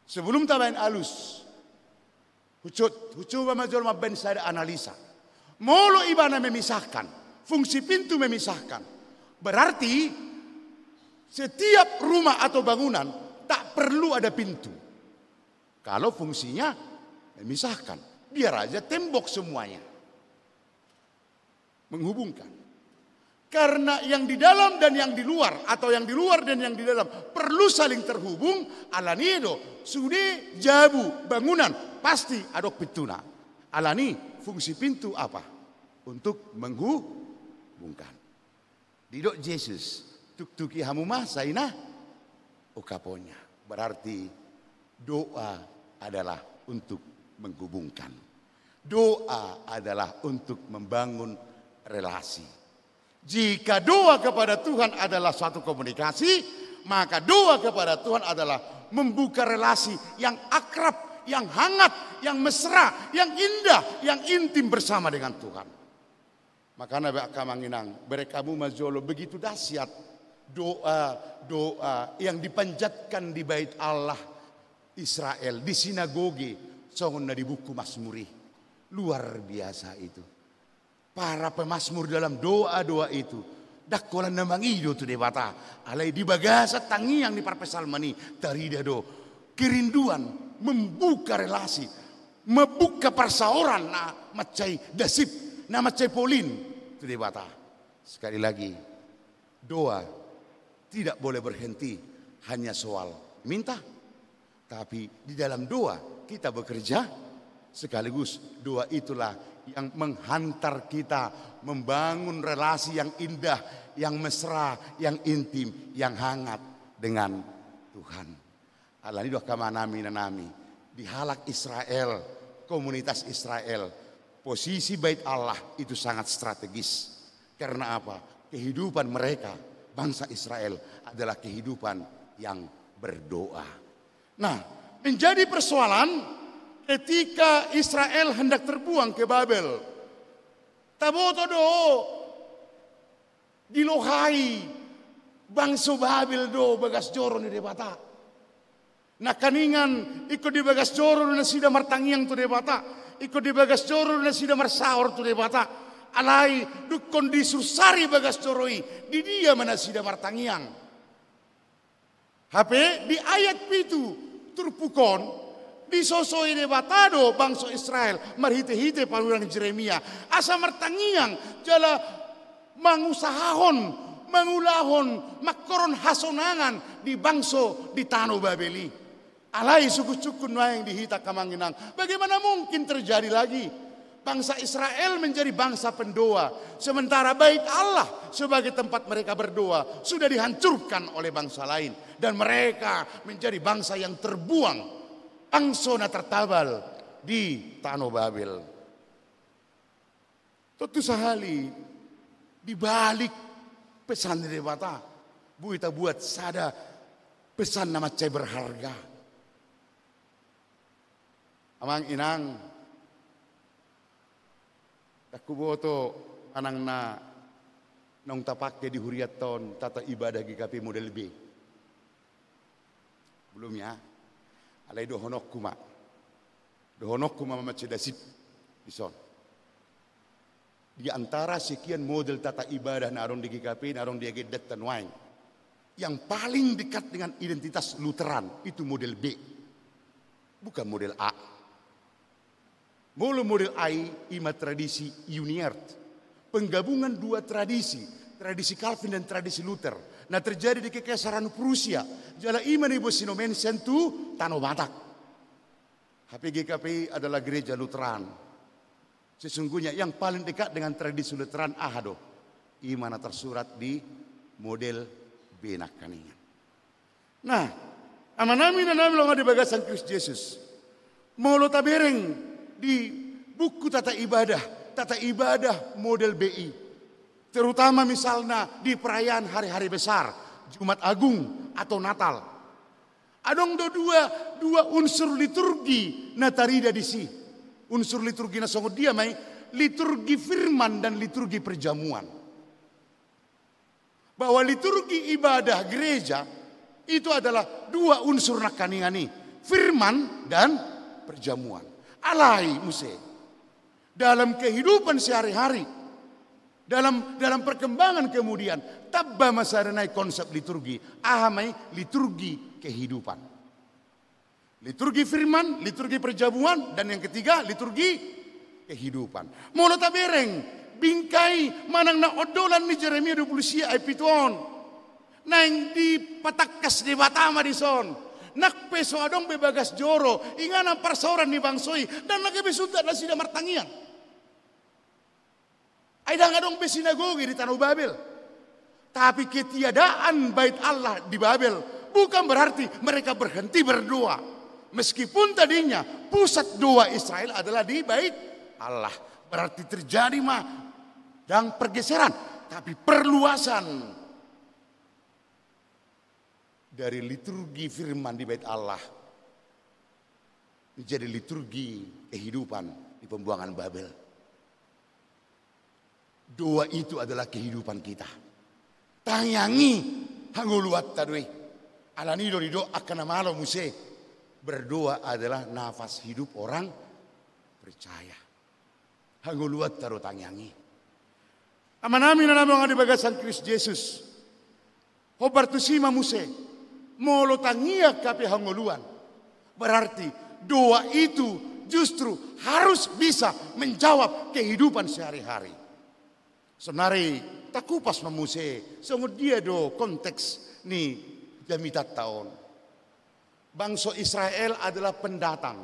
Sebelum tabain alus, Hucuba majol maben saya analisa. Molo ibana memisahkan. fungsi pintu memisahkan. Berarti setiap rumah atau bangunan tak perlu ada pintu. Kalau fungsinya memisahkan. Biar aja tembok semuanya. Menghubungkan. Karena yang di dalam dan yang di luar, atau yang di luar dan yang di dalam perlu saling terhubung, alanido sudah jabu bangunan pasti ada pituna. Alani fungsi pintu apa? Untuk menghubungkan. Didok Yesus tuk-tuki hamumah saina okaponya. Berarti doa adalah untuk menghubungkan. Doa adalah untuk membangun relasi. Jika doa kepada Tuhan adalah suatu komunikasi, maka doa kepada Tuhan adalah membuka relasi yang akrab, yang hangat, yang mesra, yang indah, yang intim bersama dengan Tuhan. Maka Nabi Akamanginang, berekamu majolo begitu dahsyat doa yang dipanjatkan di bait Allah Israel, di sinagoge, songon di buku Mazmuri. Luar biasa itu. Para pemazmur dalam doa-doa itu dakkolan namang ido tu debata alai di bagasa tangi yang di parpesalmani tarida do kerinduan membuka relasi, membuka persaoran na macai dasip na macai polin tu debata. Sekali lagi, doa tidak boleh berhenti hanya soal minta, tapi di dalam doa kita bekerja, sekaligus doa itulah yang menghantar kita membangun relasi yang indah, yang mesra, yang intim, yang hangat dengan Tuhan. Allah ini doa kamanami nanami di halak Israel, komunitas Israel, posisi bait Allah itu sangat strategis. Karena apa? Kehidupan mereka, bangsa Israel adalah kehidupan yang berdoa. Nah, menjadi persoalan ketika Israel hendak terbuang ke Babel. Taboto do dilohai bangsa Babel do bagas joro ni debata. Nah kaningan ikut di bagas joro na sida martangiang tu debata. Ikut di bagas joro na sida marsaor tu debata. Alai dukon di susari bagas joroi di dia mana sida martangiang. HP di ayat itu turpukon disosoi debatado bangsa Israel marhite-hite panuran Jeremia asa martangiang jala mangusahahon mangulahon makoron hasonangan di bangsa di tanah Babeli. Alai suku-suku yang dihita kamanginang. Bagaimana mungkin terjadi lagi bangsa Israel menjadi bangsa pendoa sementara bait Allah sebagai tempat mereka berdoa sudah dihancurkan oleh bangsa lain dan mereka menjadi bangsa yang terbuang, angsona tertabal di tanah Babel. Tentu sahali di balik pesan dari bata, kita buat sada pesan nama cai berharga. Amang inang, aku boto anang na nong tapake di huriaton tata ibadah GKP model B. Belum ya? Alai dohonok kuma macedasip dison. Di antara sekian model tata ibadah narong di GKP, narong di Agedat dan Wain, yang paling dekat dengan identitas Lutheran itu model B, bukan model A. Model A ima tradisi Uniert, penggabungan dua tradisi Calvin dan tradisi Luther. Nah terjadi di Kekaisaran Prusia. Jala iman ibu sinomen sentu Tanah Batak. HPGKP adalah gereja Lutheran. Sesungguhnya yang paling dekat dengan tradisi Lutheran ahado. Imana tersurat di model benak kaningan. Nah, amanami nanami longa di bagasan Kristus Yesus. Molo tabereng di buku tata ibadah model BI. Terutama misalnya di perayaan hari-hari besar, Jumat Agung atau Natal. Adong dua unsur liturgi natarida di si. Unsur liturgi na songo dia mai liturgi firman dan liturgi perjamuan. Bahwa liturgi ibadah gereja itu adalah dua unsur nakaningani, firman dan perjamuan. Alai muse dalam kehidupan sehari-hari Dalam perkembangan kemudian tabba masaranai konsep liturgi, ahamai liturgi kehidupan. Liturgi firman, liturgi perjamuan, dan yang ketiga liturgi kehidupan. Molo tabereng bingkai manang na odolan ni Jeremia 20 ay pituon. Nang di patakkas di batama di son. Nakpeso adong bebagas joro, inganan parsoran ni bangsoi dan nagabisuda na sila martangian. Ay dangadong be sinagogi di Tanah Babel. Tapi ketiadaan bait Allah di Babel bukan berarti mereka berhenti berdoa. Meskipun tadinya pusat doa Israel adalah di bait Allah. Berarti terjadi dan pergeseran, tapi perluasan dari liturgi firman di bait Allah menjadi liturgi kehidupan di pembuangan Babel. Doa itu adalah kehidupan kita. Tanyangi hanguluat tadui. Alani dorido akan namalo muse. Berdoa adalah nafas hidup orang percaya. Hanguluat taro tanyangi. Amanami na namin ang bagasan Kristus Jesus. Hobartusima muse. Molo tangiya kapi hanguluan. Berarti doa itu justru harus bisa menjawab kehidupan sehari-hari. Senari takupas mamuse, sungguh dia do konteks ni jamitat tahun. Bangsa Israel adalah pendatang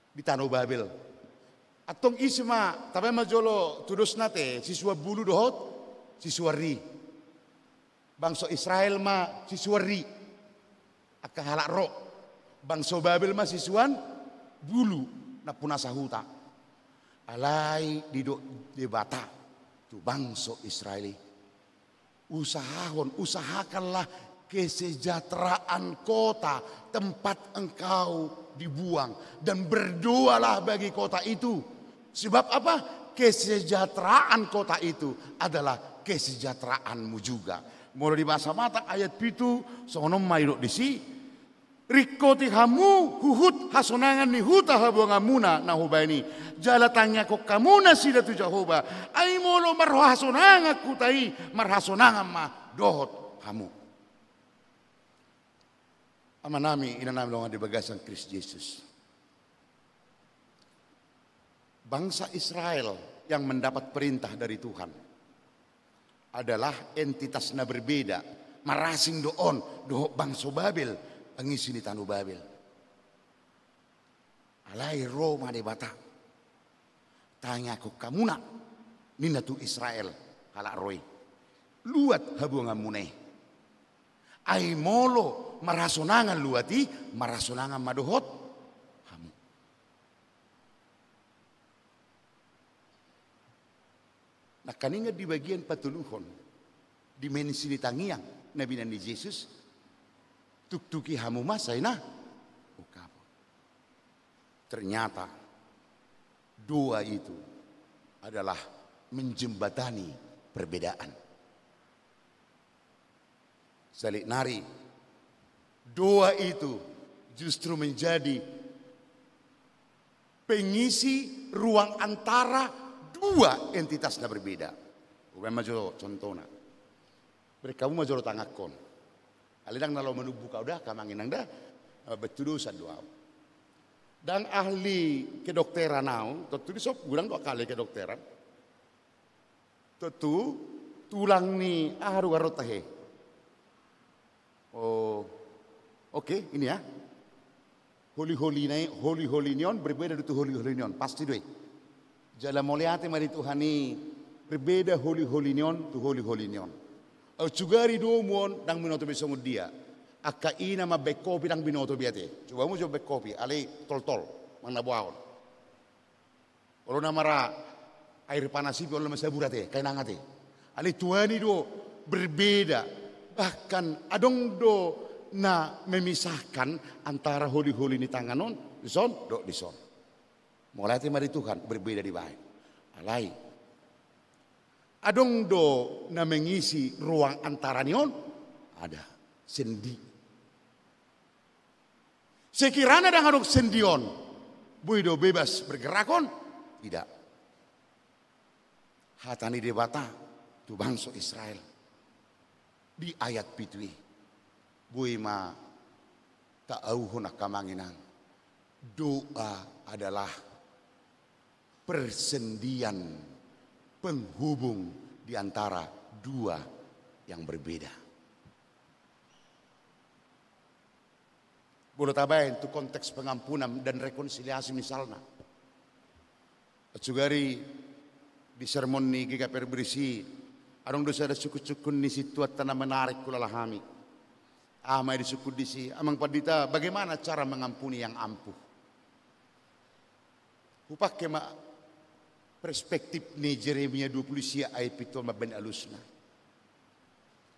di Tanah Babel. Atong isma, tapi majolo tudus nate, siswa bulu dohot, siswa ri. Bangsa Israel ma siswa ri, akan halak ro. Bangsa Babel ma siswan bulu na punasa huta. Alai didok debata. Bangsa Israeli, usahakanlah kesejahteraan kota tempat engkau dibuang dan berdoalah bagi kota itu. Sebab apa? Kesejahteraan kota itu adalah kesejahteraanmu juga. Mulai di bahasa mata ayat pitu sono mairo disi rikoti hamu huhut hasonangan ni huta habuangamuna na hubaini jalatanya ko kamuna sida tu Jehovah ay molo marhasonanga kutai marhasonanga ma dohot hamu. Amanami inanami longan di bagasan Kristus Yesus. Bangsa Israel yang mendapat perintah dari Tuhan adalah entitas na berbeda marasing doon dohot bangsa Babel pengisi di Tanah Babel. Alai Roma de bata. Tanya ko kamuna nina tu Israel halak roy. Luat habuangan muneh. Ai molo marasonangan luati marasonangan madohot hamu. Nah kaninga di bagian patuluhon dimensi di tangiang Nabi Nandi Yesus tuk-tuki hamu masay na ukapo. Ternyata doa itu adalah menjembatani perbedaan. Salik nari doa itu justru menjadi pengisi ruang antara dua entitas yang berbeda. Uben majo contohnya. Mereka majo tangakon. Alidang nalo menubu kau dah kamangin dah betul doa. Dan ahli kedokteran nau, tentu disop gulang 2 kali kedokteran. Tentu tulang ni aru arotahe. Oh, oke ini ya. Holy nion berbeda dengan holy nion pasti doi. Jala moliate mari Tuhani berbeda holy nion tu holy nion. Cugari domon dang binoto besong dia. Akaina ma bekopi dang binoto biate. Coba mo jo bekopi alai tol mana buaon. Olo namara air panas ipi olo masaburate kainangate. Alai tuani do berbeda. Bahkan adong do na memisahkan antara holy ni tanganon dison do dison. Mulai mari Tuhan berbeda di baik. Alai adong do na mengisi ruang antara nion ada sendi. Sekiranya dang adong sendion, buido bebas bergerakon tidak. hatani debata tu bangsa Israel. Di ayat pitui, bui ma tak auhun akamanginan. Doa adalah persendian penghubung di antara dua yang berbeda. Boleh tabain itu konteks pengampunan dan rekonsiliasi misalnya. Sugari di sermon ni kita berisi, adong dosa ada suku-sukun ni situ tanah menarik kulalahami. Amai di suku di si, amang padita bagaimana cara mengampuni yang ampuh. Upakai mak perspektif ni Jeremia 20 ayat itu ben alusna.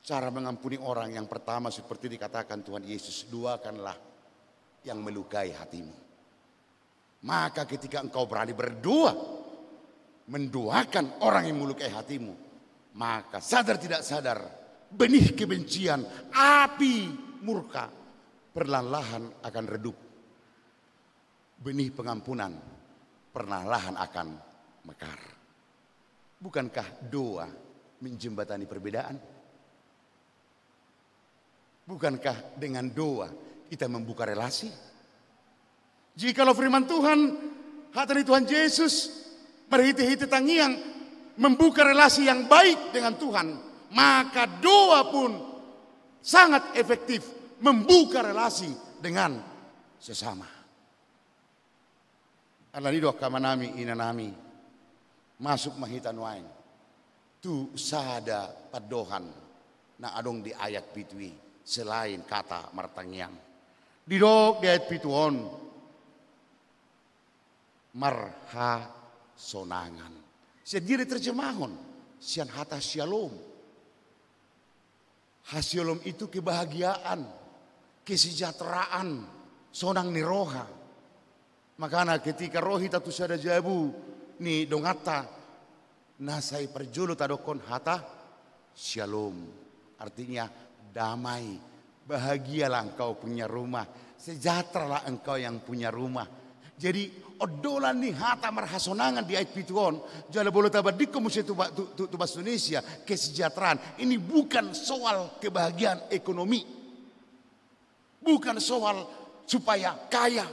Cara mengampuni orang yang pertama seperti dikatakan Tuhan Yesus, doakanlah yang melukai hatimu. Maka ketika engkau berani berdoa, mendoakan orang yang melukai hatimu, maka sadar tidak sadar, benih kebencian, api murka perlahan-lahan akan redup. Benih pengampunan perlahan-lahan akan mekar. Bukankah doa menjembatani perbedaan? Bukankah dengan doa kita membuka relasi? Jikalau firman Tuhan, hatani Tuhan Yesus berhiti-hiti tangiang membuka relasi yang baik dengan Tuhan, maka doa pun sangat efektif membuka relasi dengan sesama. Alani doa kamanami inanami masuk mahitan wain tu sada padohan na adong di ayat pitui selain kata martangiang. Di dok di ayat pituon marha sonangan. Sendiri terjemahon sian hata shalom. Hasilom itu kebahagiaan, kesejahteraan, sonang ni roha. Makanya ketika rohi tatu sada jabu ni dongata nasai perjulu tadokon hata shalom. Artinya damai, bahagialah engkau punya rumah, sejahteralah engkau yang punya rumah. Jadi odolan ni hata marhasonangan di ayat pituon. Jala boleh tabadikom musia tu bahasa Indonesia kesejahteraan. Ini bukan soal kebahagiaan ekonomi, bukan soal supaya kaya,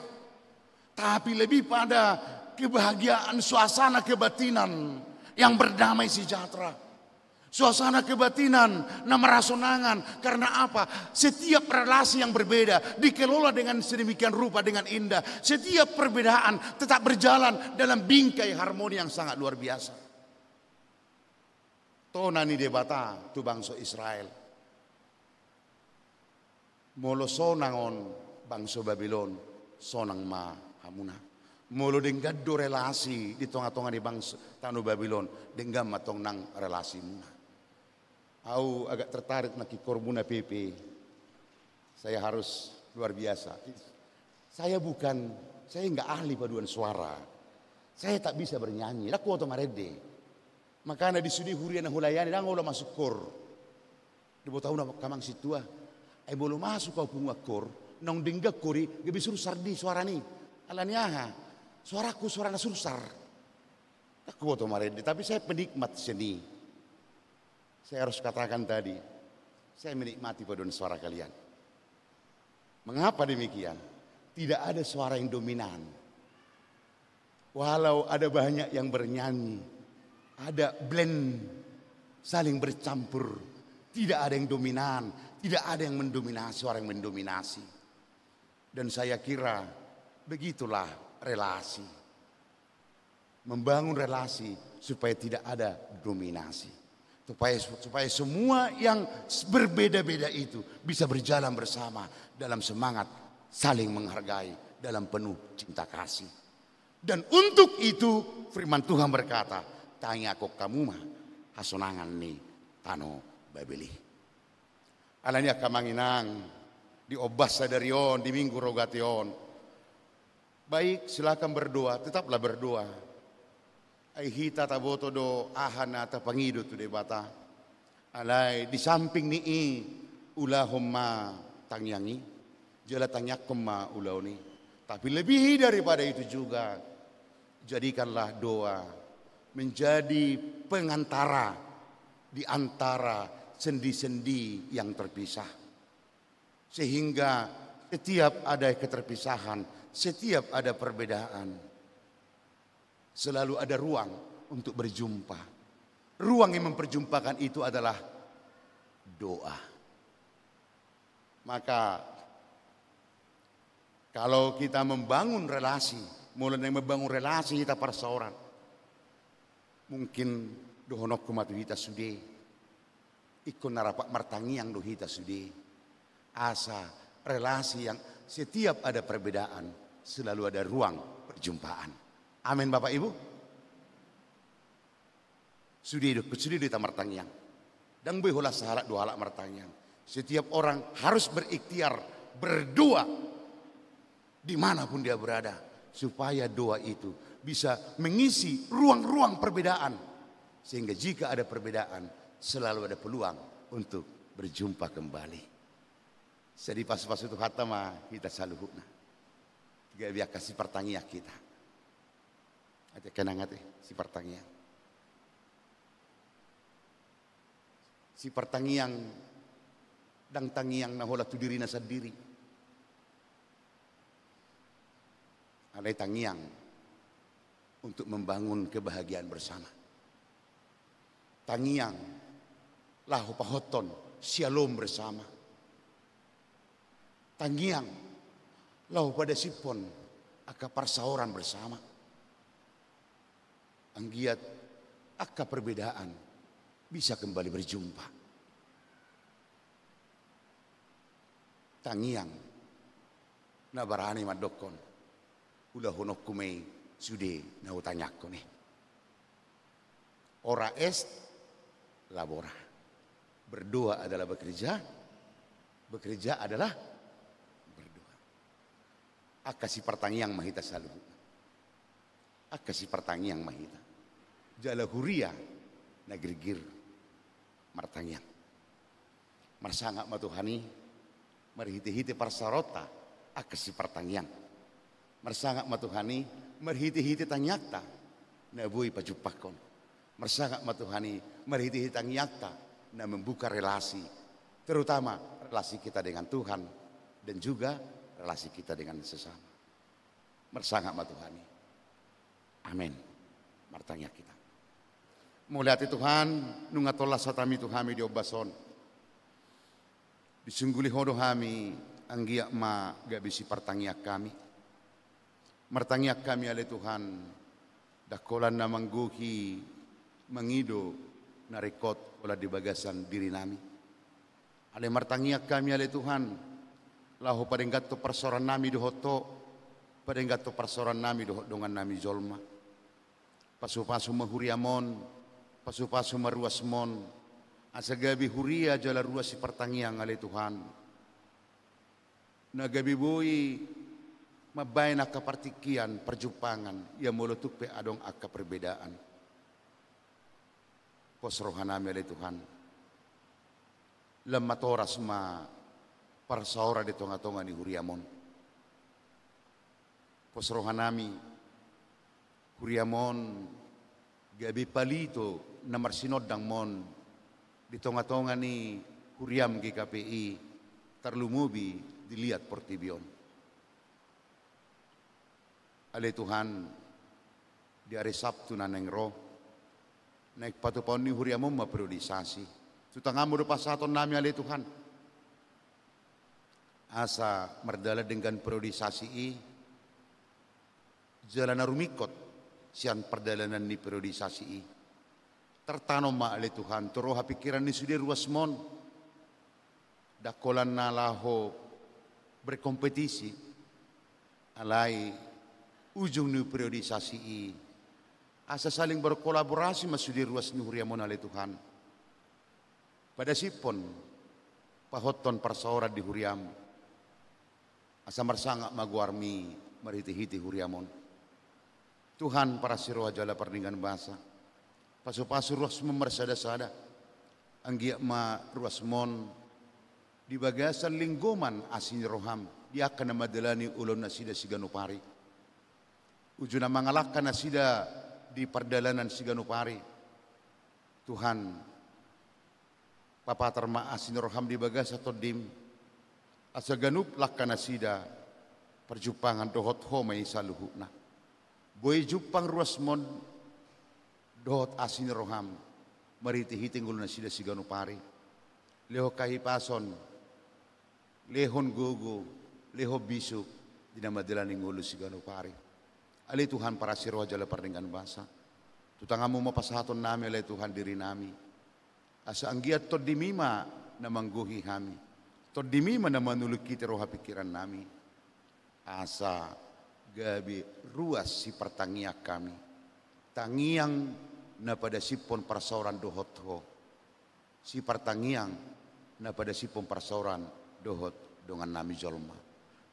tapi lebih pada kebahagiaan suasana kebatinan yang berdamai sejahtera. Suasana kebatinan, nama rasonangan. Karena apa? Setiap relasi yang berbeda dikelola dengan sedemikian rupa, dengan indah. Setiap perbedaan tetap berjalan dalam bingkai harmoni yang sangat luar biasa. Tonani debata tu bangsa Israel. Molo sonangon bangsa Babylon sonang ma hamuna. Molo denggado relasi di tengah-tengah di bangsa tanu Babylon denggam matong nang relasi muna. Aku agak tertarik nak korbuna PP. Saya harus luar biasa. Saya enggak ahli paduan suara. Saya tak bisa bernyanyi. Aku auto marede. Makanya di sudi hurian hulayani dan ulah masuk kor. Di botau na kamang situa. Ai bolo masuk kau punga kor. Nong dingga kori gebi suruh sardi suara ni. Alaniaha. Suaraku suara nasursar. Aku auto marede. Tapi saya penikmat seni. Saya harus katakan tadi, saya menikmati paduan suara kalian. Mengapa demikian? Tidak ada suara yang dominan. Walau ada banyak yang bernyanyi, ada blend, saling bercampur. Tidak ada yang dominan, tidak ada yang mendominasi, suara yang mendominasi. Dan saya kira begitulah relasi. Membangun relasi supaya tidak ada dominasi. Supaya semua yang berbeda-beda itu bisa berjalan bersama dalam semangat saling menghargai dalam penuh cinta kasih. Dan untuk itu firman Tuhan berkata, tanya kok kamu mah hasonangan ni tano babeli. Alanya kamanginang di obas sadarion di minggu rogation. Baik, silakan berdoa, tetaplah berdoa. Ai hita taboto do ahana ta pangido tu debata. Alai di samping ni ulahom ma tangyangi, jala tangyakom ma ulau ni. Tapi lebih daripada itu juga, jadikanlah doa menjadi pengantara di antara sendi-sendi yang terpisah. Sehingga setiap ada keterpisahan, setiap ada perbedaan, selalu ada ruang untuk berjumpa. Ruang yang memperjumpakan itu adalah doa. Maka kalau kita membangun relasi, mulai dari membangun relasi kita perseorangan, mungkin dohonok kumatu kita sudah, ikut narapak martangi yang dohita sudah, asa relasi yang setiap ada perbedaan selalu ada ruang perjumpaan. Amin Bapak Ibu. Sudah kita martangi yang, dan behola sahalat dua halak martangi yang. Setiap orang harus berikhtiar berdoa dimanapun dia berada, supaya doa itu bisa mengisi ruang-ruang perbedaan, sehingga jika ada perbedaan selalu ada peluang untuk berjumpa kembali. Jadi pas-pas itu kata mah kita saluhuna, gak biar kasih pertanyaan kita. Ada kenang ate si pertanyaan, si pertanyaan dan tangiang nahola tu diri nasa diri. Ada tangiang untuk membangun kebahagiaan bersama. Tangiang lahu pahoton shalom bersama. Tangiang lahu pada sipon aka persaoran bersama. Anggiat aka perbedaan bisa kembali berjumpa. Tangiang nabarani madokon ulah honok kumei sude na utanyakko nih. Ora est labora. Berdoa adalah bekerja, bekerja adalah berdoa. Akasi pertanyaan mahita selalu. Akasi pertanyaan mahita. Jala huria nagrigir martanyang. Marsangak matuhani merhiti-hiti parsarota akasi pertanyaan. Marsangak matuhani merhiti-hiti tanyakta nabui pajupakon. Marsangak matuhani merhiti-hiti tanyakta na membuka relasi, terutama relasi kita dengan Tuhan dan juga relasi kita dengan sesama. Marsangak matuhani. Amin. Martanya kita. Muliati Tuhan, nungatolah satami Tuhami diobason. Disungguli hodo kami anggiak ma gak bisi pertanggiak kami. Mertanggiak kami oleh Tuhan dakolan na mangguhi mangido na rekod olah di bagasan diri nami. Ale mertanggiak kami oleh Tuhan lahu padenggato persoran nami dohoto, padenggato persoran nami dohot dongan nami jolma. Pasu-pasu mahuriamon, pasu-pasu maruasmon. Asa gabi huria jala ruas si pertanyaan oleh Tuhan. Nagabi bui mabay na kapartikian perjumpangan yang mulutuk pe adong akka perbedaan. Posrohan nami oleh Tuhan. Lematoras ma parsaora di tonga-tonga ni huriamon. Posrohan nami huriamon gabi palito na marsinodang mon di tonga-tonga ni huriam GKPI terlumubi dilihat portibion. Ale Tuhan di hari Sabtu naneng roh naik patupon ni huriamon maperiodisasi. Tutangamu do pasaton nami ale Tuhan. Asa merdala dengan periodisasi jalan rumikot sian perdalanan ni periodisasi tertanam ma ale Tuhan toroha pikiran ni sudir ruasmon dakolan nalaho berkompetisi alai ujung ni periodisasi asa saling berkolaborasi masudir ruas ni huriamon ale Tuhan pada sipon pahoton parsaora di huriam asa marsangak maguarmi marhiti-hiti huriamon Tuhan para siroha jala perninggan bahasa pasu-pasu ruas memersada-sada anggiak ma ruasmon di bagasan linggoman asin roham dia akan namadalani ulun nasida siganupari ujuna mangalakkan nasida di perjalanan Siganupari. Tuhan, Papa terma asin roham di bagasa todim, asa ganup lakana sida, perjupangan dohot homai saluhuna. Boy jupang ruasmon dohot asin roham, mariti hitinggul na sida Siganupari. Leho kahipason, lehon gogo, leho bisuk, dinamadalan ng ulo Siganupari. Ali Tuhan para siroh jala perninggan basa. Tutangamu mapasahaton nami alay Tuhan diri nami. Asa anggiat to dimima na mangguhi kami. To dimima na manulog kiti roha pikiran nami. Asa gabi ruas si pertangiak kami. Tangiang na pada sipon parsoran dohot ho. Si pertangiang na pada sipon parsoran dohot dengan nami jolma.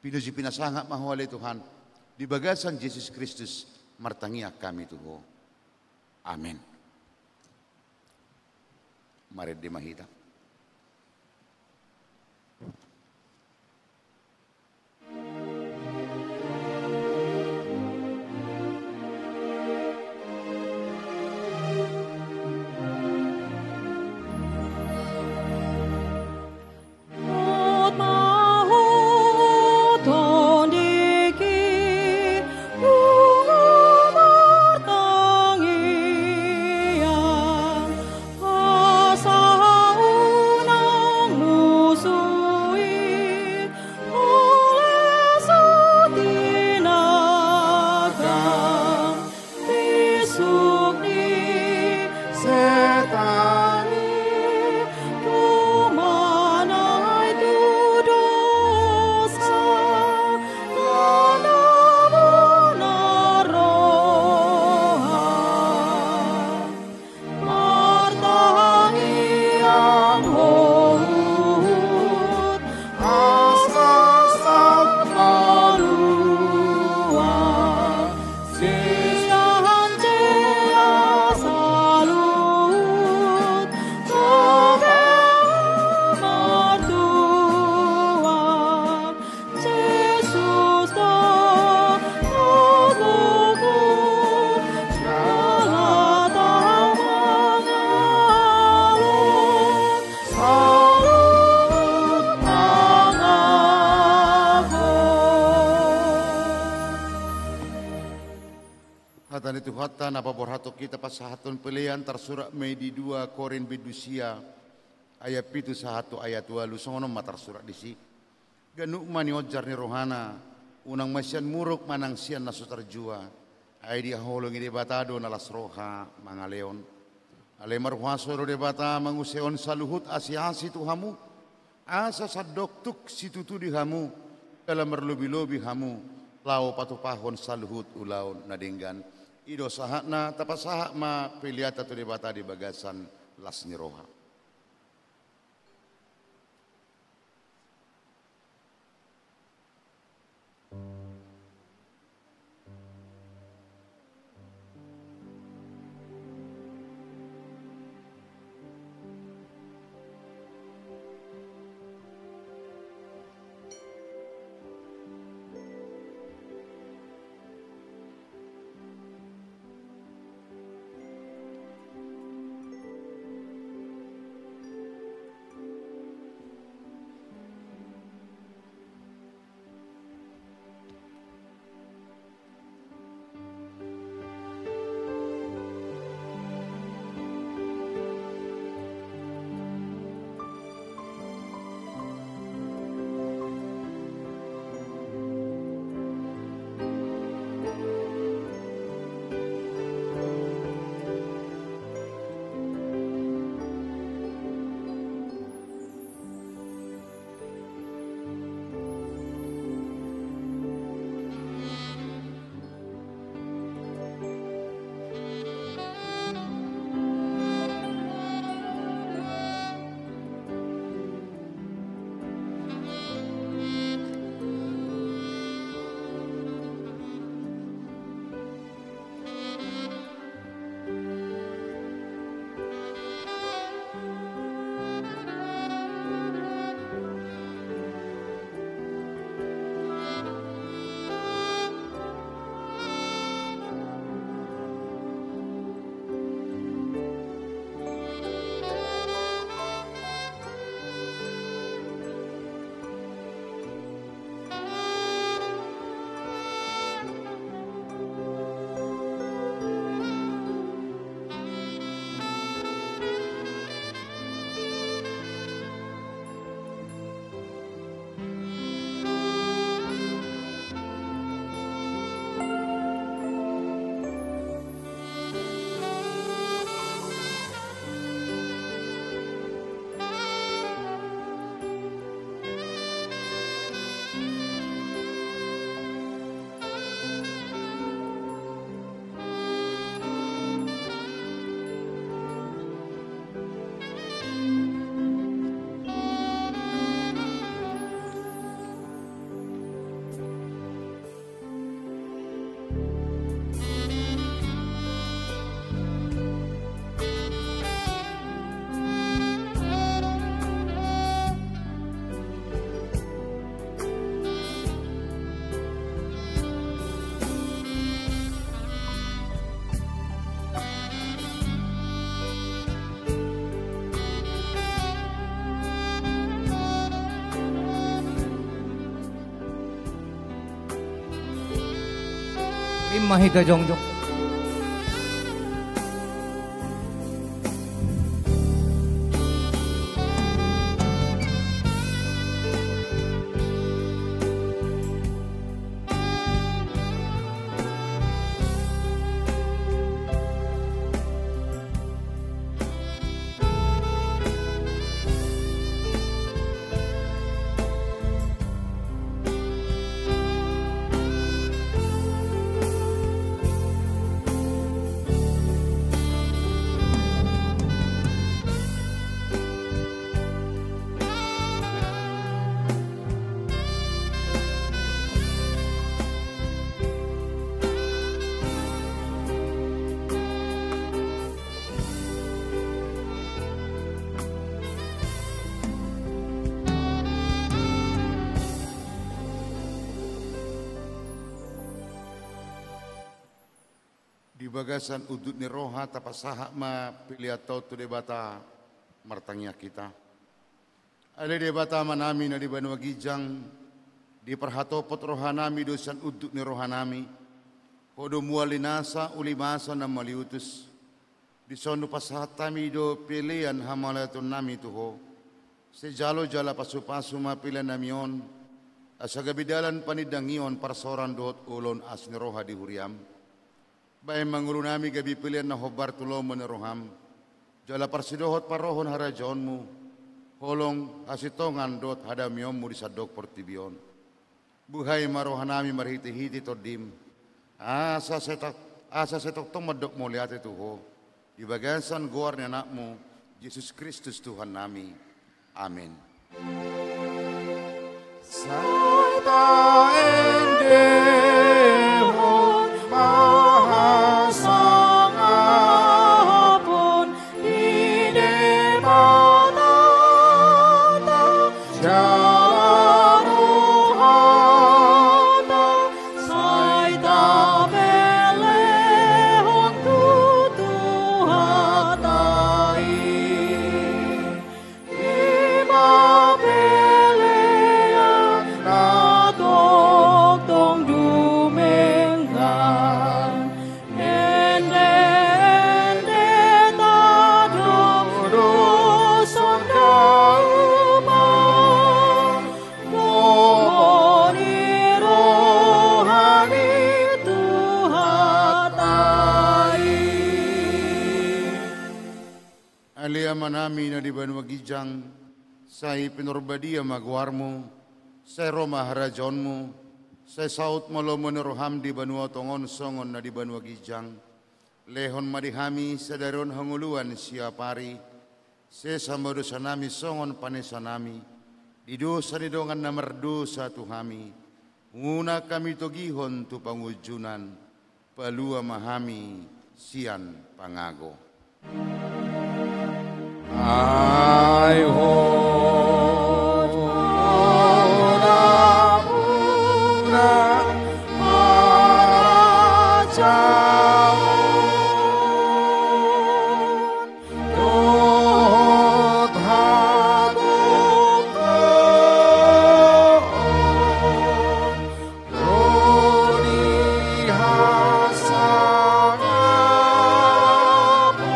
Pinuji pinasangak mahwalay Tuhan. Di bagasan Yesus Kristus martangiak kami Tuhan. Amin. Mari dimahita. Hatan apa borhato kita pasahaton pelian tersurat Medi 2 Korin bidusia ayat pitu 1 ayat 2 songono matar surat disi ganuk mani ojar ni rohana unang masyan muruk manang sian nasu terjua ay di holong ide batado nalas roha mangaleon ale marhuaso de bata manguseon saluhut asiasi tuhamu asa sadoktuk situtu di hamu dalam merlobi-lobi hamu lau patupahon saluhut ulaun nadinggan ido sahakna tapasahak ma piliata tu debata di bagasan lasni roha. Mahita jongjong. Bagasan udut ni roha tapasaha ma piliatau tu debata martangnya kita. Ale debata manami na di Banua Gijang di perhatopot rohanami dosan udut ni rohanami. Podo mualinasa ulimasa na maliutus. Di sono pasatami do pilihan hamalatun nami tuho. Sejalo jala pasu-pasu ma pilihan namion. Asa gabidalan panidangion parsoran dohot ulon asni roha di huriam. Bae mangulunami gabi pilihan na hobar tulo meneroham. Jala parsidohot parohon harajonmu. Holong asitongan dot hadamiyommu di sadok portibion. Buhay marohanami marhiti-hiti todim. Asa setok tomodok moliate tuho. Di bagasan goar ni anakmu, Yesus Kristus Tuhan nami. Amin. Saita endehon mahasangapun di debata jalan rohana saita belehon tutuhatai ima belean natok tong dumengkan ende tadong doson dauma mohoni rohani tuhatai. Alia manami na di Banua Gijang, say pinurbadia magwarmo, say Roma harajonmu, say saut malo meneroham di Banua Tongon songon na di Banua Gijang, lehon madihami sadaron hanguluan siapari, say samadosanami songon panesanami, di dosa nidongan na merdosa tuhami, nguna kami togihon tu pangujunan, palua mahami sian pangago. Ai ho muna marajaon dot hadot roni hasangapun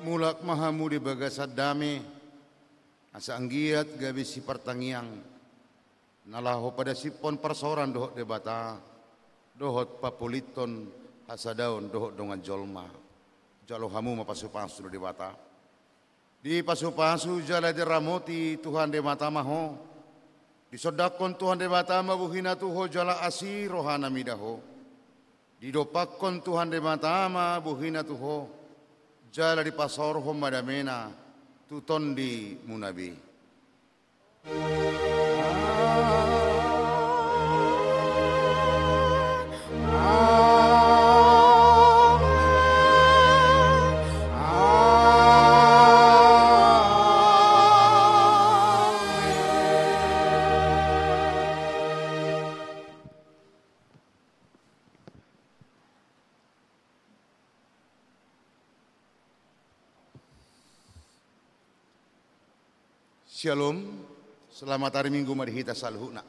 Mulak mahamu di bagasad dami, asa anggiat gabi si pertangiang, nalaho pada sipon persoran dohot debata, dohot papuliton hasadaon dohot dongan jolma, jalo hamu mapasupasu debata. Di pasupasu jala diramoti Tuhan debata maho, disodakon Tuhan debata mabuhina tuho jala asi rohana midaho, didopakon Tuhan debata mabuhina tuho, jala di pasorhom madamena tuton di munabi. Shalom, selamat hari Minggu mari kita saluhuna.